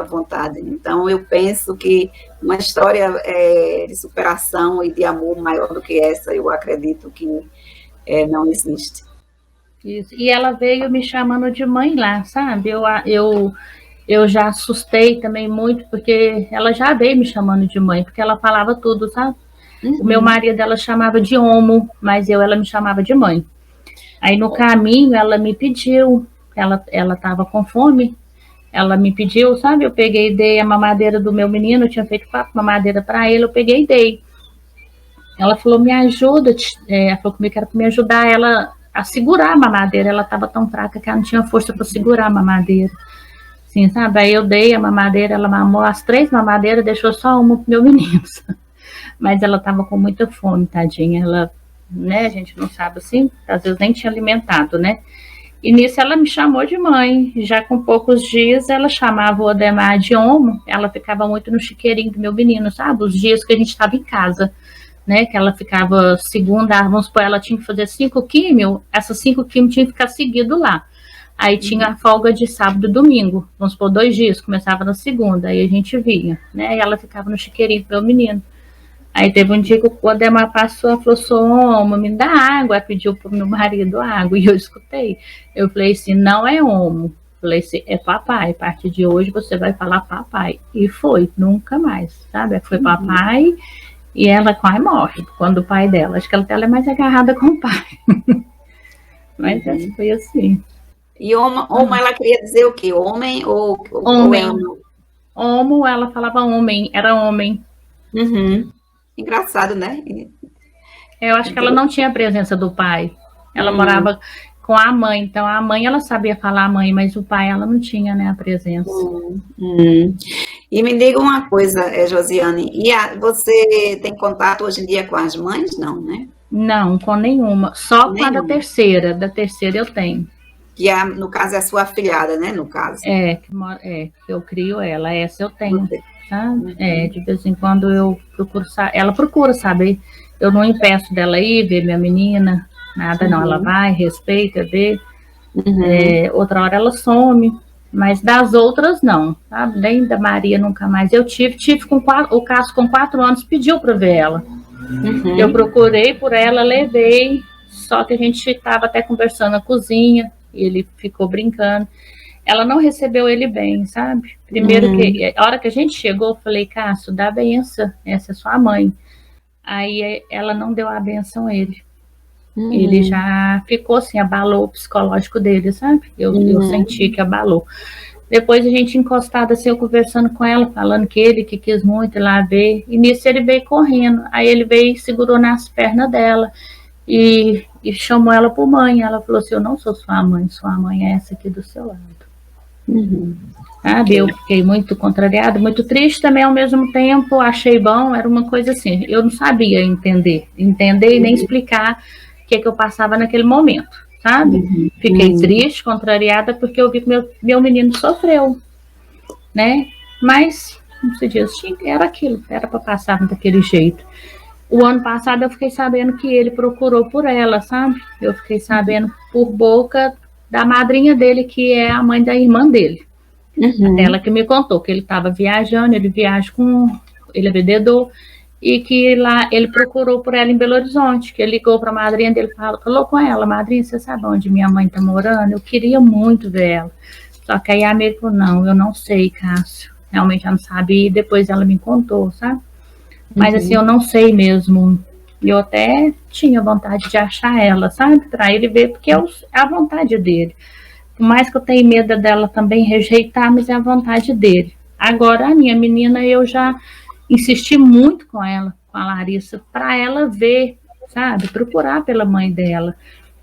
vontade. Então, eu penso que uma história de superação e de amor maior do que essa, eu acredito que não existe. Isso. E ela veio me chamando de mãe lá, sabe? Eu já assustei também muito, porque ela já veio me chamando de mãe, porque ela falava tudo, sabe? O meu marido, ela chamava de homo, mas ela me chamava de mãe. Aí no caminho, ela me pediu, ela estava com fome, ela me pediu, sabe? Eu peguei e dei a mamadeira do meu menino, eu tinha feito 4 mamadeiras para ele, eu peguei e dei. Ela falou, me ajuda, ela falou comigo que era para me ajudar ela a segurar a mamadeira, ela estava tão fraca que ela não tinha força para segurar a mamadeira. Assim, sabe? Aí eu dei a mamadeira, ela mamou as 3 mamadeiras, deixou só uma pro meu menino. Mas ela estava com muita fome, tadinha. Ela, né, a gente não sabe assim, às vezes nem tinha alimentado, né? E nisso ela me chamou de mãe. Já com poucos dias ela chamava o Ademar de homo, ela ficava muito no chiqueirinho do meu menino, sabe? Os dias que a gente estava em casa, né? Que ela ficava segunda, vamos supor, ela tinha que fazer 5 químio, essas 5 químio tinha que ficar seguido lá. Aí tinha a folga de sábado e domingo, vamos supor, 2 dias, começava na segunda, aí a gente vinha, né? E ela ficava no chiqueirinho do meu menino. Aí teve um dia que o Ademar passou, ela falou, homo, me dá água, ela pediu pro meu marido água, e eu escutei. Eu falei assim, não é homo, falei assim, é papai, a partir de hoje você vai falar papai. E foi, nunca mais, sabe? Foi papai, e ela quase morre quando o pai dela, acho que ela é mais agarrada com o pai. Mas foi assim. E homo, ela queria dizer o quê? Homem ou homem? Homo, ela falava homem, era homem. Engraçado, né? Eu acho que ela não tinha a presença do pai. Ela morava com a mãe, então a mãe ela sabia falar mãe, mas o pai ela não tinha, né, a presença. E me diga uma coisa, Josiane, você tem contato hoje em dia com as mães? Não, né? Não, com nenhuma. Só com a da terceira eu tenho. Que no caso é a sua afilhada, né, no caso? Eu crio ela, essa eu tenho, sabe? De vez em quando eu procuro, ela procura saber, eu não impeço dela ir ver minha menina, nada não, ela vai, respeita, vê, outra hora ela some, mas das outras não, sabe? Nem da Maria nunca mais, eu tive com o Cássio com 4 anos, pediu para ver ela, eu procurei por ela, levei, só que a gente estava até conversando na cozinha, e ele ficou brincando. Ela não recebeu ele bem, sabe? Primeiro que, a hora que a gente chegou, eu falei, Cássio, dá a benção, essa é sua mãe. Aí ela não deu a benção a ele. Ele já ficou assim, abalou o psicológico dele, sabe? Eu senti que abalou. Depois a gente encostada assim, eu conversando com ela, falando que ele que quis muito ir lá ver. E nisso ele veio correndo. Aí ele veio e segurou nas pernas dela e chamou ela por mãe. Ela falou assim, eu não sou sua mãe é essa aqui do seu lado. Sabe? Eu fiquei muito contrariada, muito triste também ao mesmo tempo, achei bom, era uma coisa assim, eu não sabia entender e nem explicar o que eu passava naquele momento, sabe? Fiquei triste, contrariada, porque eu vi que meu menino sofreu, né? Mas, como se diz, era aquilo, era para passar daquele jeito. O ano passado eu fiquei sabendo que ele procurou por ela, sabe? Eu fiquei sabendo por boca da madrinha dele, que é a mãe da irmã dele. Ela que me contou que ele estava viajando, ele é vendedor, e que lá ele procurou por ela em Belo Horizonte, que ele ligou para a madrinha dele, falou com ela, madrinha, você sabe onde minha mãe está morando? Eu queria muito ver ela. Só que aí a Mary falou, não, eu não sei, Cássio, realmente eu não sabia, e depois ela me contou, sabe? Mas assim, eu não sei mesmo. Eu até tinha vontade de achar ela, sabe? Para ele ver, porque é a vontade dele. Por mais que eu tenha medo dela também rejeitar, mas é a vontade dele. Agora, a minha menina, eu já insisti muito com ela, com a Larissa, para ela ver, sabe? Procurar pela mãe dela.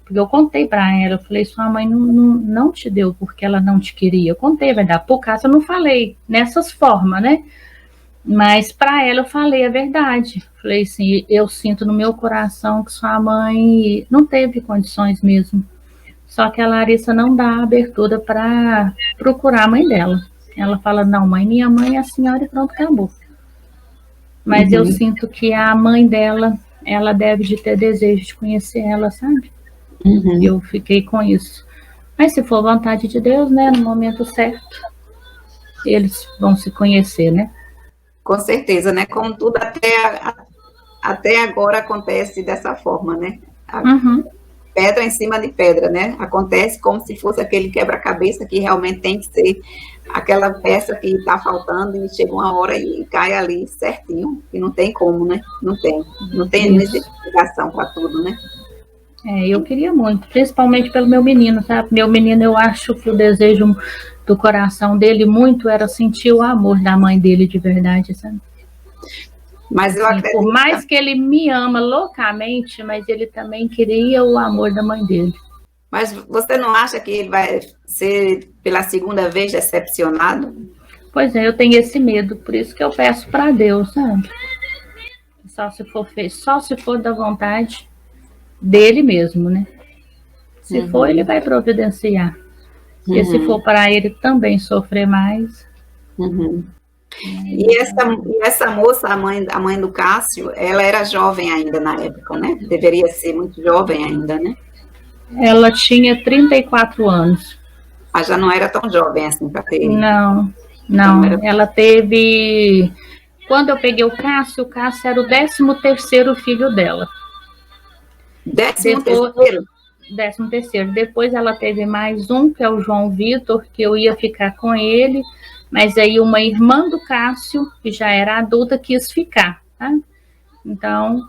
Porque eu contei para ela, eu falei, sua mãe não te deu porque ela não te queria. Eu contei, vai dar por causa, eu não falei nessas formas, né? Mas para ela eu falei a verdade. Falei assim, eu sinto no meu coração que sua mãe não teve condições mesmo. Só que a Larissa não dá abertura para procurar a mãe dela. Ela fala, não, mãe, minha mãe é a senhora e pronto, acabou. Mas eu sinto que a mãe dela, ela deve de ter desejo de conhecer ela, sabe? Eu fiquei com isso. Mas se for vontade de Deus, né, no momento certo, eles vão se conhecer, né? Com certeza, né? Como tudo até agora acontece dessa forma, né? Pedra em cima de pedra, né? Acontece como se fosse aquele quebra-cabeça que realmente tem que ser aquela peça que está faltando e chega uma hora e cai ali certinho, e não tem como, né? Não tem explicação para tudo, né? Eu queria muito, principalmente pelo meu menino, sabe? Meu menino, eu acho que o desejo do coração dele muito era sentir o amor da mãe dele de verdade, sabe? Mas eu acredito, por mais que ele me ama loucamente, mas ele também queria o amor da mãe dele. Mas você não acha que ele vai ser pela segunda vez decepcionado? Pois é, eu tenho esse medo, por isso que eu peço para Deus, sabe? Só se for da vontade dele mesmo, né? Se for, ele vai providenciar. E se for para ele também sofrer mais. E essa moça, a mãe do Cássio, ela era jovem ainda na época, né? Deveria ser muito jovem ainda, né? Ela tinha 34 anos. Mas já não era tão jovem assim para ter. Não. Ela teve. Quando eu peguei o Cássio era o 13º filho dela. 13º? 13º. Depois ela teve mais um, que é o João Vitor, que eu ia ficar com ele, mas aí uma irmã do Cássio, que já era adulta, quis ficar, tá? Então,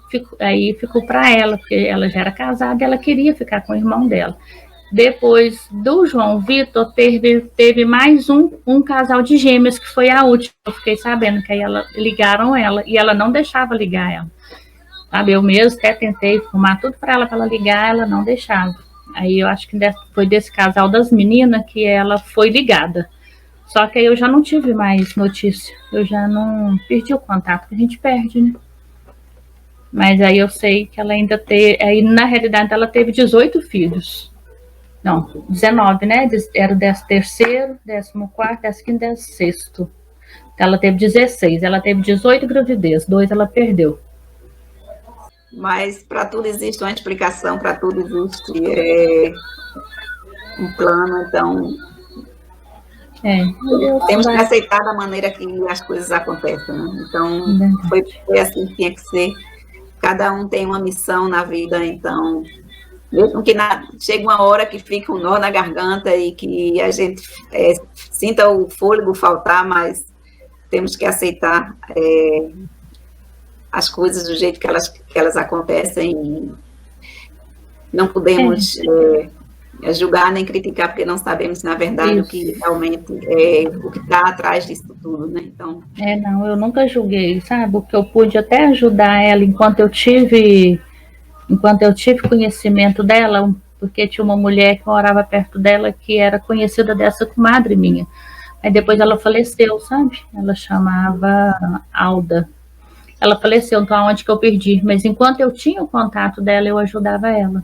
ficou para ela, porque ela já era casada e ela queria ficar com o irmão dela. Depois do João Vitor, teve mais um casal de gêmeas, que foi a última. Eu fiquei sabendo que aí ligaram ela, e ela não deixava ligar ela. Sabe, eu mesmo até tentei fumar tudo para ela ligar, ela não deixava. Aí eu acho que foi desse casal das meninas que ela foi ligada. Só que aí eu já não tive mais notícia. Eu já não perdi o contato, que a gente perde, né? Mas aí eu sei que ela ainda teve... Aí, na realidade, ela teve 18 filhos. Não, 19, né? Era o 13º, 14º, 15º, 16º. Ela teve 16. Ela teve 18 gravidez. 2 ela perdeu. Mas para tudo existe uma explicação, para tudo existe um plano, então temos que aceitar da maneira que as coisas acontecem, né? Então foi assim que tinha que ser. Cada um tem uma missão na vida, então mesmo que chegue uma hora que fique um nó na garganta e que a gente sinta o fôlego faltar, mas temos que aceitar as coisas do jeito que elas acontecem. Não podemos julgar nem criticar, porque não sabemos, na verdade, Isso. o que realmente é o que está atrás disso tudo, né? Então, Não, eu nunca julguei, sabe? O que eu pude até ajudar ela enquanto eu tive conhecimento dela, porque tinha uma mulher que morava perto dela que era conhecida dessa comadre minha. Aí depois ela faleceu, sabe? Ela chamava Alda. Ela faleceu, então aonde que eu perdi? Mas enquanto eu tinha o contato dela, eu ajudava ela.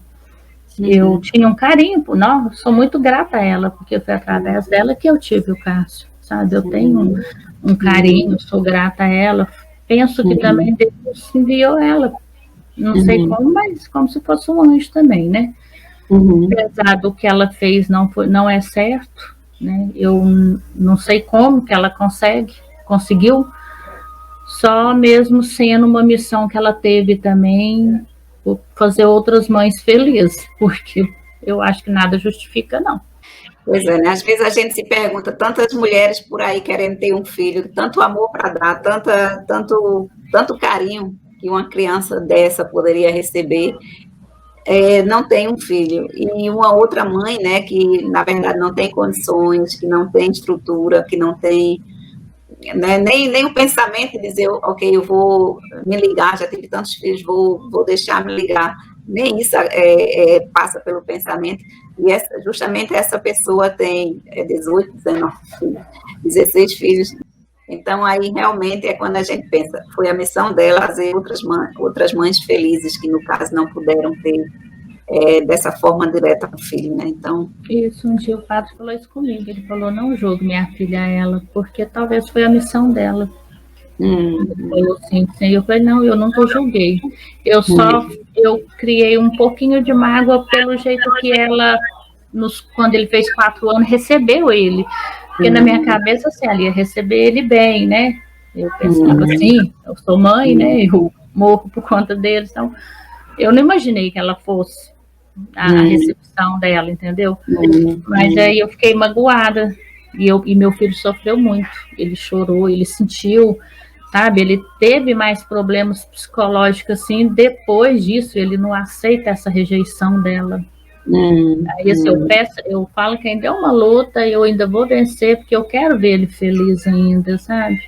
Eu tinha um carinho, não, sou muito grata a ela, porque foi através dela que eu tive o Cássio, sabe? Eu tenho um carinho, sou grata a ela. Penso que também Deus enviou ela, não sei como, mas como se fosse um anjo também, né? Apesar do que ela fez não é certo, né? Eu não sei como que ela conseguiu, só mesmo sendo uma missão que ela teve também, fazer outras mães felizes, porque eu acho que nada justifica, não. Pois é, né? Às vezes a gente se pergunta, tantas mulheres por aí querendo ter um filho, tanto amor para dar, tanto carinho que uma criança dessa poderia receber, não tem um filho. E uma outra mãe, né, que na verdade não tem condições, que não tem estrutura, que não tem, né, nem o pensamento de dizer, ok, eu vou me ligar, já tive tantos filhos, vou deixar me ligar. Nem isso passa pelo pensamento. E justamente essa pessoa tem 18, 19 filhos, 16 filhos. Então, aí realmente é quando a gente pensa, foi a missão dela fazer outras mães felizes, que no caso não puderam ter dessa forma direta com o filho, né? Então... Isso, um dia o padre falou isso comigo, ele falou, não julgue minha filha a ela, porque talvez foi a missão dela. Ele falou assim, eu falei, não, eu nunca julguei, eu criei um pouquinho de mágoa pelo jeito que ela, quando ele fez 4 anos, recebeu ele, porque na minha cabeça, assim, ela ia receber ele bem, né? Eu pensava assim, eu sou mãe, né? Eu morro por conta deles, então eu não imaginei que ela fosse a recepção dela, entendeu? Mas aí eu fiquei magoada, e meu filho sofreu muito, ele chorou, ele sentiu, sabe, ele teve mais problemas psicológicos assim, depois disso, ele não aceita essa rejeição dela. Aí assim, eu falo que ainda é uma luta, eu ainda vou vencer, porque eu quero ver ele feliz ainda, sabe?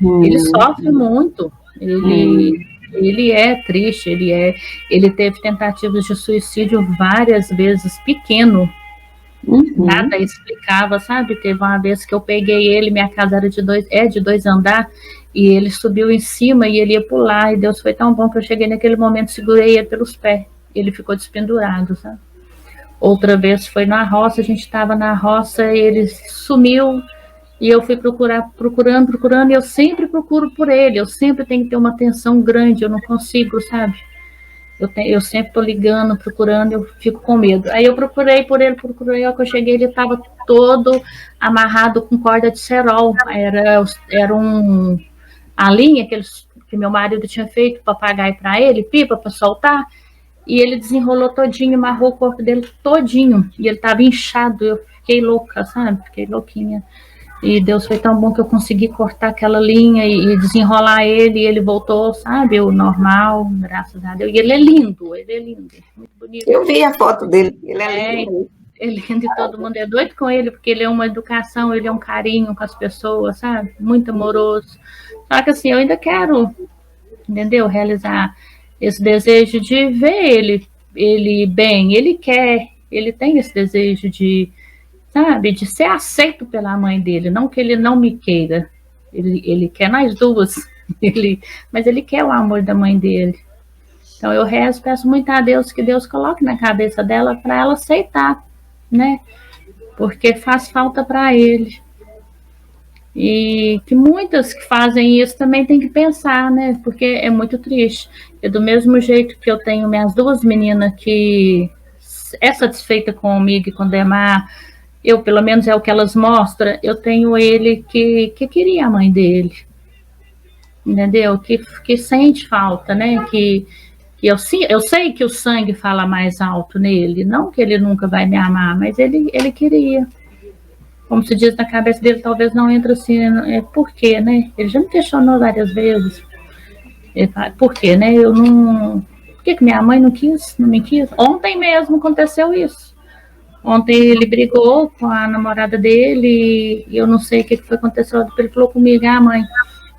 Ele sofre muito, ele é triste, ele teve tentativas de suicídio várias vezes, pequeno, nada explicava, sabe? Teve uma vez que eu peguei ele, minha casa era de 2 andares, e ele subiu em cima e ele ia pular, e Deus foi tão bom que eu cheguei naquele momento, segurei ele pelos pés, ele ficou despendurado, sabe? Outra vez foi na roça, a gente estava na roça, ele sumiu, e eu fui procurando, e eu sempre procuro por ele, eu sempre tenho que ter uma atenção grande, eu não consigo, sabe? Eu sempre estou ligando, procurando, eu fico com medo. Aí eu procurei por ele, ao que eu cheguei, ele estava todo amarrado com corda de cerol, era a linha que meu marido tinha feito, papagaio para ele, pipa para soltar, e ele desenrolou todinho, amarrou o corpo dele todinho, e ele estava inchado, eu fiquei louca, sabe? Fiquei louquinha. E Deus foi tão bom que eu consegui cortar aquela linha e desenrolar ele, e ele voltou, sabe? O normal, graças a Deus. E ele é lindo, muito bonito. Eu vi a foto dele, ele é lindo. Ele é lindo e todo mundo é doido com ele, porque ele é uma educação, ele é um carinho com as pessoas, sabe? Muito amoroso. Só que assim, eu ainda quero, entendeu? Realizar esse desejo de ver ele bem, ele tem esse desejo de, sabe, de ser aceito pela mãe dele, não que ele não me queira, ele quer nós duas, mas ele quer o amor da mãe dele. Então eu peço muito a Deus que Deus coloque na cabeça dela para ela aceitar, né? Porque faz falta para ele. E que muitas que fazem isso também tem que pensar, né? Porque é muito triste. E do mesmo jeito que eu tenho minhas 2 meninas que é satisfeita comigo e com o Demar, eu, pelo menos é o que elas mostram, eu tenho ele que queria a mãe dele, entendeu? Que sente falta, né? Que eu sei que o sangue fala mais alto nele, não que ele nunca vai me amar, mas ele queria. Como se diz na cabeça dele, talvez não entra assim, por quê, né? Ele já me questionou várias vezes. Ele fala, por quê, né? Por que minha mãe não me quis? Ontem mesmo aconteceu isso. Ontem ele brigou com a namorada dele e eu não sei o que foi que aconteceu. Ele falou comigo, mãe,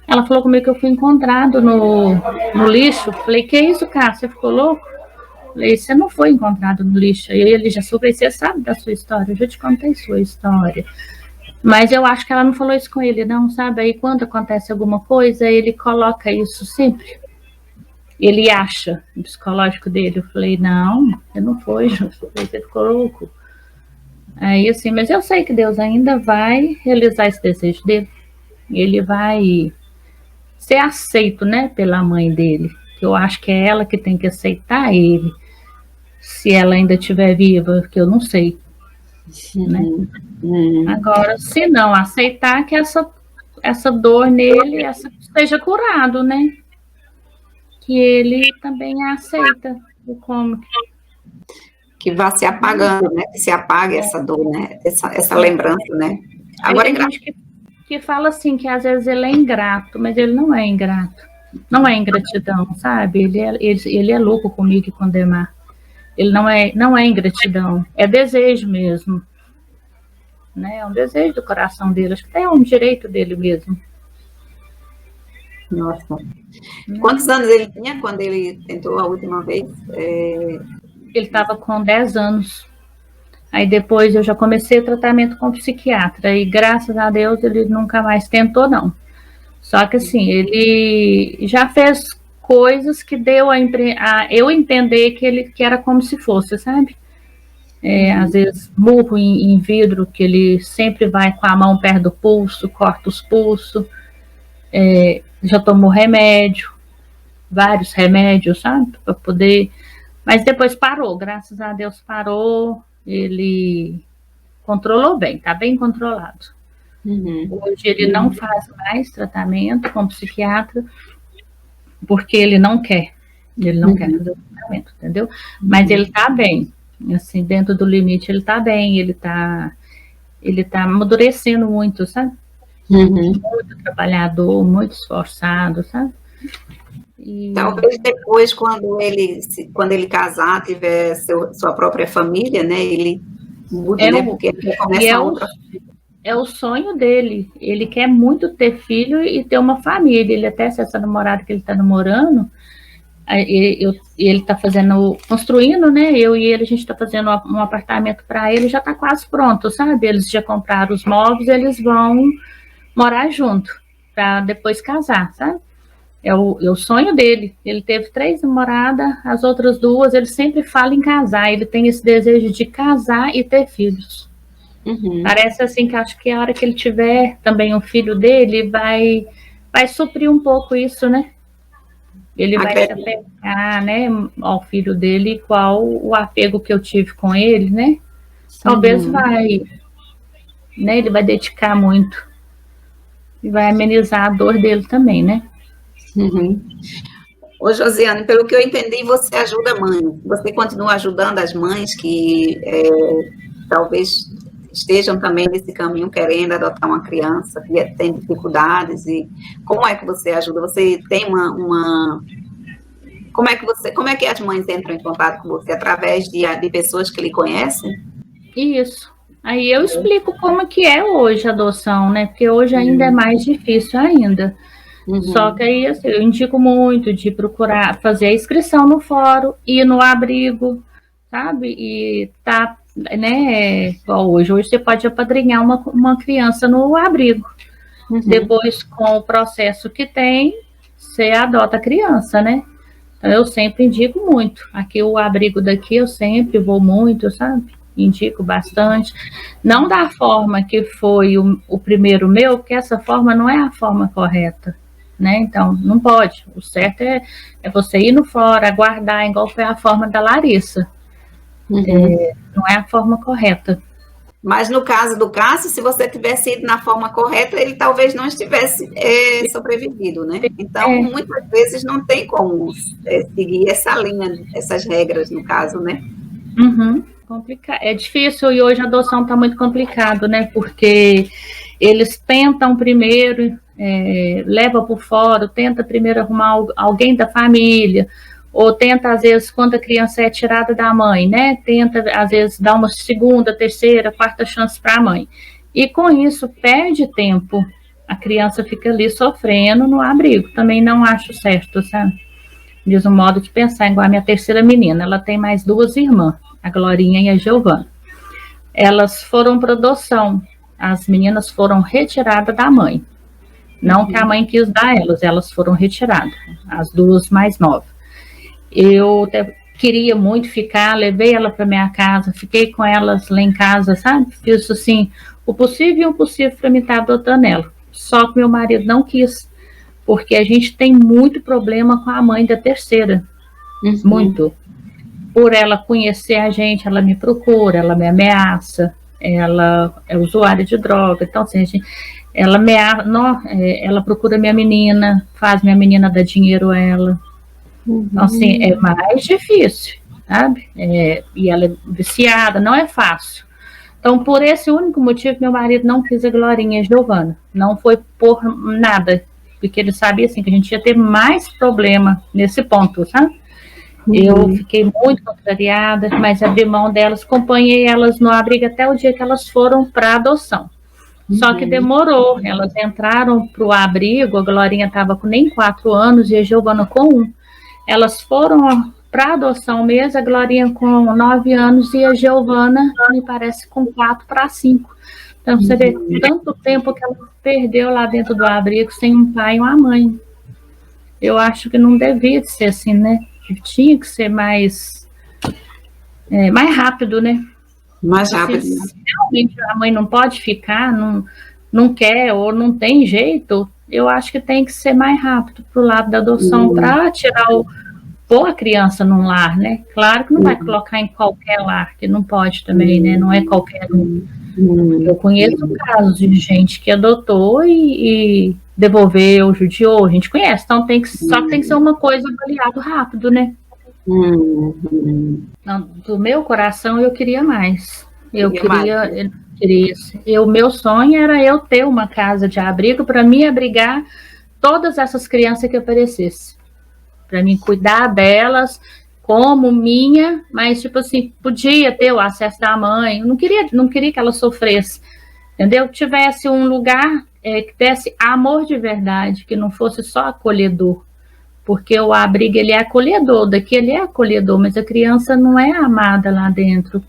ela falou comigo que eu fui encontrado no lixo. Falei, que isso, cara? Você ficou louco? Falei, você não foi encontrado no lixo. E ele já falou, você sabe da sua história, eu já te contei sua história. Mas eu acho que ela não falou isso com ele, não, sabe? Aí quando acontece alguma coisa, ele coloca isso sempre. Ele acha, o psicológico dele. Eu falei, não, você não foi, você ficou louco. Aí assim, mas eu sei que Deus ainda vai realizar esse desejo dele. Ele vai ser aceito, né, pela mãe dele. Eu acho que é ela que tem que aceitar ele. Se ela ainda estiver viva, que eu não sei. Né? Agora, se não aceitar, que essa dor nele seja curado, né? Que ele também aceita como que vá se apagando, né? Que se apague essa dor, né? Essa lembrança, né? Agora, tem gente que fala assim, que às vezes ele é ingrato, mas ele não é ingrato. Não é ingratidão, sabe? Ele é louco comigo e com o Demar. Ele não é ingratidão, é desejo mesmo. Né? É um desejo do coração dele, acho que é um direito dele mesmo. Nossa. Quantos anos ele tinha quando ele tentou a última vez? Ele estava com 10 anos. Aí depois eu já comecei o tratamento com o psiquiatra. E graças a Deus ele nunca mais tentou, não. Só que assim, ele já fez coisas que deu a eu entender que era como se fosse, sabe? Às vezes murro em vidro, que ele sempre vai com a mão perto do pulso, corta os pulsos. Já tomou remédio, vários remédios, sabe? Para poder. Mas depois parou, graças a Deus parou. Ele controlou bem, tá bem controlado. Hoje ele não faz mais tratamento com psiquiatra, porque ele não quer. Ele não quer fazer o tratamento, entendeu? Mas ele tá bem. Assim, dentro do limite ele tá bem, ele tá amadurecendo muito, sabe? Muito trabalhador, muito esforçado, sabe? E... Talvez depois, quando ele casar, tiver sua própria família, né? Ele muda, né? Porque ele começa outra. É o sonho dele. Ele quer muito ter filho e ter uma família. Ele até, se essa namorada que ele tá namorando, ele tá construindo, né? Eu e ele, a gente tá fazendo um apartamento para ele, já tá quase pronto, sabe? Eles já compraram os móveis, eles vão morar junto, para depois casar, sabe? É o sonho dele. Ele teve 3 namoradas, as outras 2, ele sempre fala em casar, ele tem esse desejo de casar e ter filhos. Parece assim que acho que a hora que ele tiver também um filho dele, vai suprir um pouco isso, né? Ele vai se apegar, né, ao filho dele, igual o apego que eu tive com ele, né? Talvez né, ele vai dedicar muito. E vai amenizar a dor dele também, né? Ô, Josiane, pelo que eu entendi, você ajuda mães. Você continua ajudando as mães que talvez estejam também nesse caminho querendo adotar uma criança, que tem dificuldades. E como é que você ajuda? Você tem Como é que as mães entram em contato com você? Através de pessoas que lhe conhecem? Isso. Aí eu explico como que é hoje a adoção, né? Porque hoje ainda é mais difícil ainda. Só que aí assim, eu indico muito de procurar fazer a inscrição no fórum, ir no abrigo, sabe? E tá, né? Igual hoje você pode apadrinhar uma criança no abrigo. Depois, com o processo que tem, você adota a criança, né? Então, eu sempre indico muito. Aqui, o abrigo daqui, eu sempre vou muito, sabe? Indico bastante. Não da forma que foi o primeiro meu, porque essa forma não é a forma correta, né? Então, não pode. O certo é você ir no fórum, aguardar, igual foi a forma da Larissa. Não é a forma correta. Mas no caso do Cássio, se você tivesse ido na forma correta, ele talvez não estivesse sobrevivido, né? Então, muitas vezes não tem como seguir essa linha, essas regras, no caso, né? Complicado. É difícil, e hoje a adoção está muito complicado, né? Porque eles tentam primeiro, leva por fora, tenta primeiro arrumar alguém da família, ou tenta, às vezes, quando a criança é tirada da mãe, né? Tenta, às vezes, dar uma segunda, terceira, quarta chance para a mãe. E com isso, perde tempo. A criança fica ali sofrendo no abrigo. Também não acho certo, sabe? Diz um modo de pensar, igual a minha terceira menina. Ela tem mais 2 irmãs, a Glorinha e a Giovana. Elas foram para adoção. As meninas foram retiradas da mãe. Não que a mãe quis dar elas foram retiradas. As 2 mais novas. Eu queria muito ficar, levei ela para minha casa, fiquei com elas lá em casa, sabe? Fiz assim, o possível e o impossível para me estar adotando ela. Só que meu marido não quis, porque a gente tem muito problema com a mãe da terceira. Muito. Por ela conhecer a gente, ela me procura, ela me ameaça, ela é usuária de droga, então assim, ela procura minha menina, faz minha menina dar dinheiro a ela. Então, assim, é mais difícil, sabe? E ela é viciada, não é fácil. Então, por esse único motivo, meu marido não quis a Glorinha e a Giovana. Não foi por nada, porque ele sabia, assim, que a gente ia ter mais problema nesse ponto, sabe? Eu fiquei muito contrariada, mas abri mão delas, acompanhei elas no abrigo até o dia que elas foram para adoção. Só que demorou, elas entraram para o abrigo, a Glorinha estava com nem 4 anos e a Giovana com 1. Elas foram para adoção mesmo, a Glorinha com 9 anos e a Giovana, me parece, com 4 para 5. Então, você vê tanto tempo que ela perdeu lá dentro do abrigo sem um pai e uma mãe. Eu acho que não devia ser assim, né? Tinha que ser mais rápido, né? Mais rápido. Se realmente a mãe não pode ficar, não quer ou não tem jeito, eu acho que tem que ser mais rápido para o lado da adoção, para pôr a criança num lar, né? Claro que não vai colocar em qualquer lar, que não pode também, né? Não é qualquer um. Eu conheço casos de gente que adotou e devolveu, judiou, a gente conhece, então só que tem que ser uma coisa avaliada rápido, né? Não, do meu coração eu queria mais. Meu sonho era eu ter uma casa de abrigo para me abrigar todas essas crianças que aparecessem. Para mim cuidar delas como minha, mas tipo assim, podia ter o acesso da mãe. Eu não queria que ela sofresse, entendeu? Que tivesse um lugar que desse amor de verdade, que não fosse só acolhedor. Porque o abrigo, ele é acolhedor, daqui ele é acolhedor, mas a criança não é amada lá dentro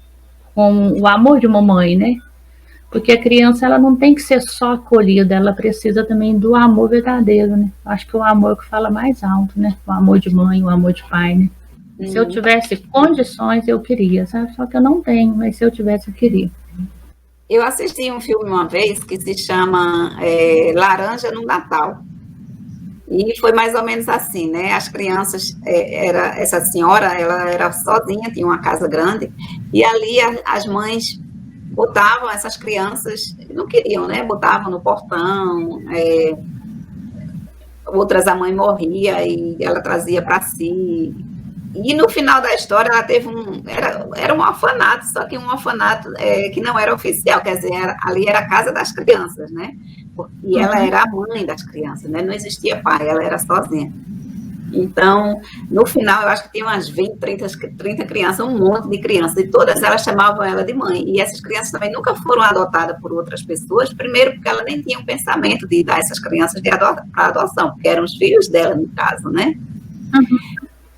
com o amor de uma mãe, né? Porque a criança, ela não tem que ser só acolhida, ela precisa também do amor verdadeiro, né? Acho que é o amor que fala mais alto, né? O amor de mãe, o amor de pai, né? Se eu tivesse condições, eu queria, sabe? Só que eu não tenho, mas se eu tivesse, eu queria. Eu assisti um filme uma vez que se chama Laranja no Natal. E foi mais ou menos assim, né? As crianças, essa senhora, ela era sozinha, tinha uma casa grande, e ali as mães botavam essas crianças, não queriam, né? Botavam no portão, outras a mãe morria e ela trazia para si. E no final da história ela teve era um orfanato, só que um orfanato que não era oficial, quer dizer, ali era a casa das crianças, né? E ela era a mãe das crianças, né? Não existia pai, ela era sozinha. Então, no final, eu acho que tinha umas 20, 30 crianças, um monte de crianças, e todas elas chamavam ela de mãe. E essas crianças também nunca foram adotadas por outras pessoas, primeiro porque ela nem tinha um pensamento de dar essas crianças para adoção, porque eram os filhos dela, no caso, né?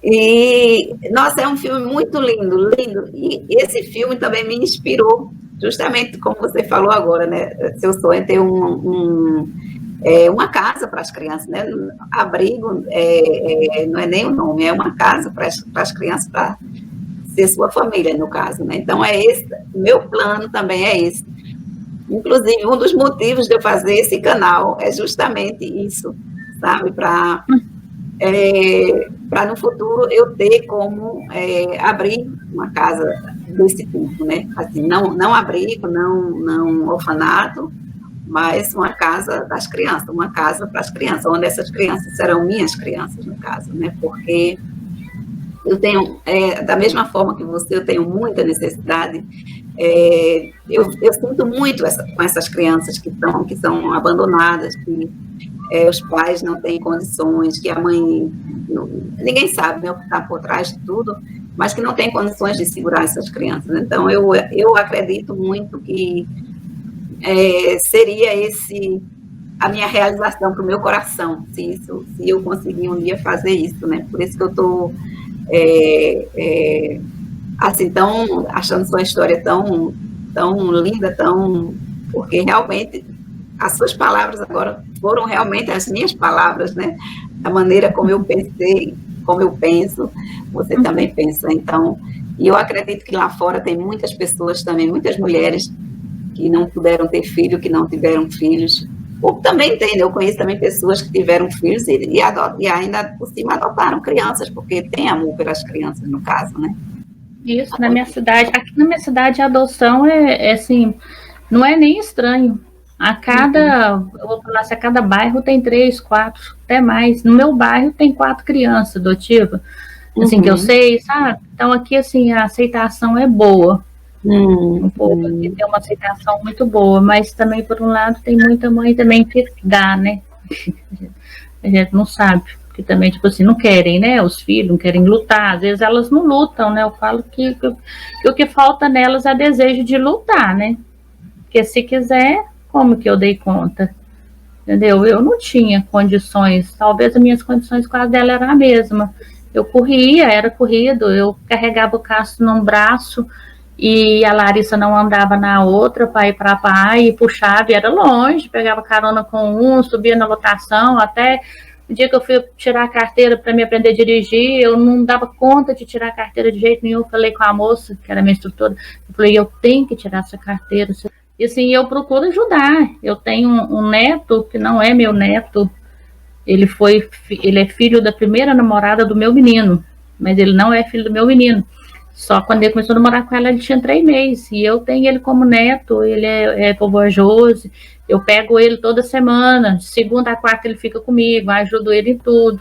E, nossa, é um filme muito lindo, lindo. E esse filme também me inspirou, justamente como você falou agora, né? Seu sonho é ter uma casa para as crianças, né? Abrigo não é nem o nome, é uma casa para as crianças, para ser sua família, no caso, né? Então, meu plano também é esse. Inclusive, um dos motivos de eu fazer esse canal é justamente isso, sabe? Para no futuro eu ter como abrir uma casa desse tipo, né? Assim, não abrigo, não orfanato, mas uma casa das crianças, uma casa para as crianças, onde essas crianças serão minhas crianças, no caso, né? Porque eu tenho, da mesma forma que você, eu tenho muita necessidade, eu sinto muito com essas crianças que são abandonadas, que os pais não têm condições, que a mãe, ninguém sabe, né, o que está por trás de tudo, mas que não tem condições de segurar essas crianças. Então, eu acredito muito que seria a minha realização para o meu coração, se eu conseguir um dia fazer isso, né? Por isso que eu estou assim, achando sua história tão linda, porque realmente as suas palavras agora foram realmente as minhas palavras, né? A maneira como eu pensei, como eu penso, você também pensa. Então, e eu acredito que lá fora tem muitas pessoas também, muitas mulheres que não puderam ter filho, que não tiveram filhos, ou também tem, eu conheço também pessoas que tiveram filhos e ainda por cima adotaram crianças, porque tem amor pelas crianças, no caso, né? Isso, na minha cidade, aqui na minha cidade a adoção é assim, não é nem estranho. Eu vou falar assim, a cada bairro tem 3, 4, até mais. No meu bairro tem 4 crianças adotivas, assim, que eu sei, sabe? Então aqui, assim, a aceitação é boa. Um pouco aqui tem uma aceitação muito boa, mas também, por um lado, tem muita mãe também que dá, né? A gente não sabe, porque também, tipo assim, não querem, né? Os filhos não querem lutar, às vezes elas não lutam, né? Eu falo que o que falta nelas é desejo de lutar, né? Porque se quiser, como que eu dei conta? Entendeu? Eu não tinha condições, talvez as minhas condições com as dela eram a mesma. Eu corria, era corrido, eu carregava o Cássio num braço e a Larissa não andava na outra para ir para pai e puxava, e era longe, pegava carona com um, subia na lotação, até o dia que eu fui tirar a carteira para me aprender a dirigir, eu não dava conta de tirar a carteira de jeito nenhum. Eu falei com a moça, que era minha instrutora, eu falei, eu tenho que tirar essa carteira. E assim, eu procuro ajudar. Eu tenho um neto que não é meu neto, ele é filho da primeira namorada do meu menino, mas ele não é filho do meu menino. Só quando ele começou a namorar com ela, ele tinha 3 meses, e eu tenho ele como neto, ele é vovojoso, eu pego ele toda semana, de segunda a quarta ele fica comigo, ajudo ele em tudo.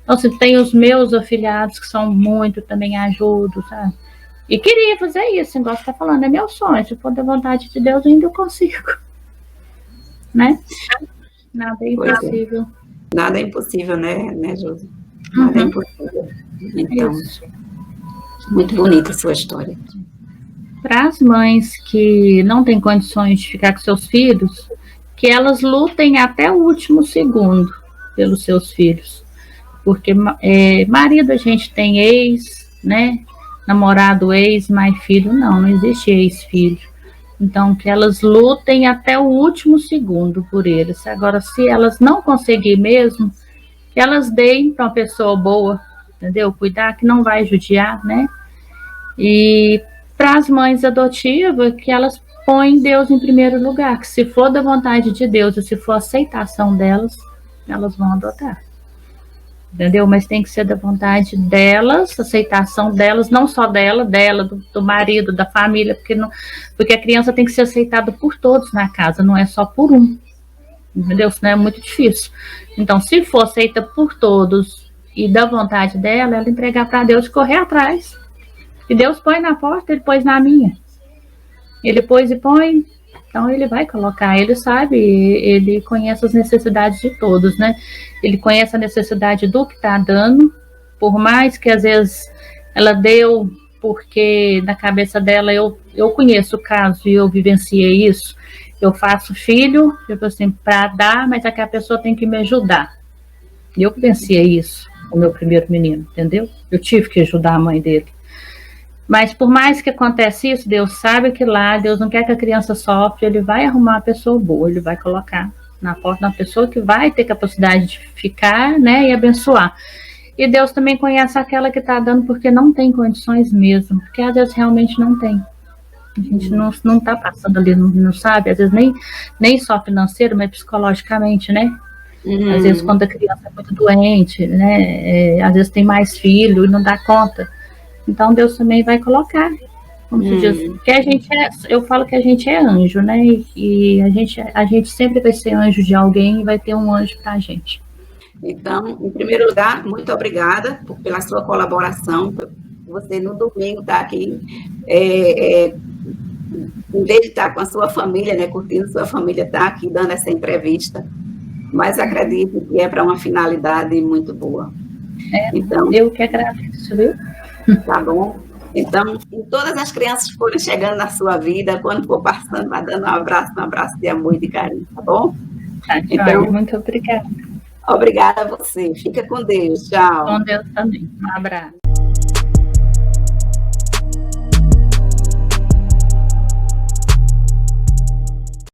Então, assim, tem os meus afilhados que são muito, também ajudo, sabe? E queria fazer isso, igual você está falando, é meu sonho, se for da vontade de Deus, ainda eu consigo. Né? Nada é impossível. Nada é impossível, né, Josi? Nada é impossível. Então, muito bonita a sua história. Para as mães que não têm condições de ficar com seus filhos, que elas lutem até o último segundo pelos seus filhos. Porque marido a gente tem ex, né? Namorado ex, mas filho não existe ex-filho. Então, que elas lutem até o último segundo por eles. Agora, se elas não conseguirem mesmo, que elas deem para uma pessoa boa, entendeu? Cuidar, que não vai judiar, né? E para as mães adotivas, que elas põem Deus em primeiro lugar, que se for da vontade de Deus e se for a aceitação delas, elas vão adotar. Entendeu? Mas tem que ser da vontade delas, aceitação delas, não só dela, do marido, da família, porque a criança tem que ser aceitada por todos na casa, não é só por um. Entendeu? Senão é muito difícil. Então, se for aceita por todos e da vontade dela, ela entregar para Deus e correr atrás. E Deus põe na porta, ele pôs na minha. Ele pôs e põe, então ele vai colocar, ele sabe, ele conhece as necessidades de todos, né? Ele conhece a necessidade do que está dando, por mais que às vezes ela deu, porque na cabeça dela eu conheço o caso e eu vivenciei isso. Eu faço filho, tipo assim, para dar, mas é que a pessoa tem que me ajudar. E eu vivenciei isso, o meu primeiro menino, entendeu? Eu tive que ajudar a mãe dele. Mas por mais que aconteça isso, Deus sabe que lá, Deus não quer que a criança sofra, ele vai arrumar uma pessoa boa, ele vai colocar na porta uma pessoa que vai ter capacidade de ficar, né, e abençoar. E Deus também conhece aquela que está dando porque não tem condições mesmo, porque às vezes realmente não tem. A gente não está passando ali, não sabe, às vezes nem só financeiro, mas psicologicamente, né? Às vezes quando a criança é muito doente, né, às vezes tem mais filho e não dá conta. Então Deus também vai colocar, como se diz, porque eu falo que a gente é anjo, né? E a gente sempre vai ser anjo de alguém e vai ter um anjo para a gente. Então, em primeiro lugar, muito obrigada pela sua colaboração. Você no domingo está aqui, em vez de estar com a sua família, né, curtindo sua família, está aqui dando essa entrevista. mas acredito que é para uma finalidade muito boa. Então, eu que agradeço, viu? Tá bom? Então, se todas as crianças forem chegando na sua vida, quando for passando, vai dando um abraço de amor e de carinho, tá bom? Tá, então, muito obrigada. Obrigada a você. Fica com Deus. Tchau. Com Deus também. Um abraço.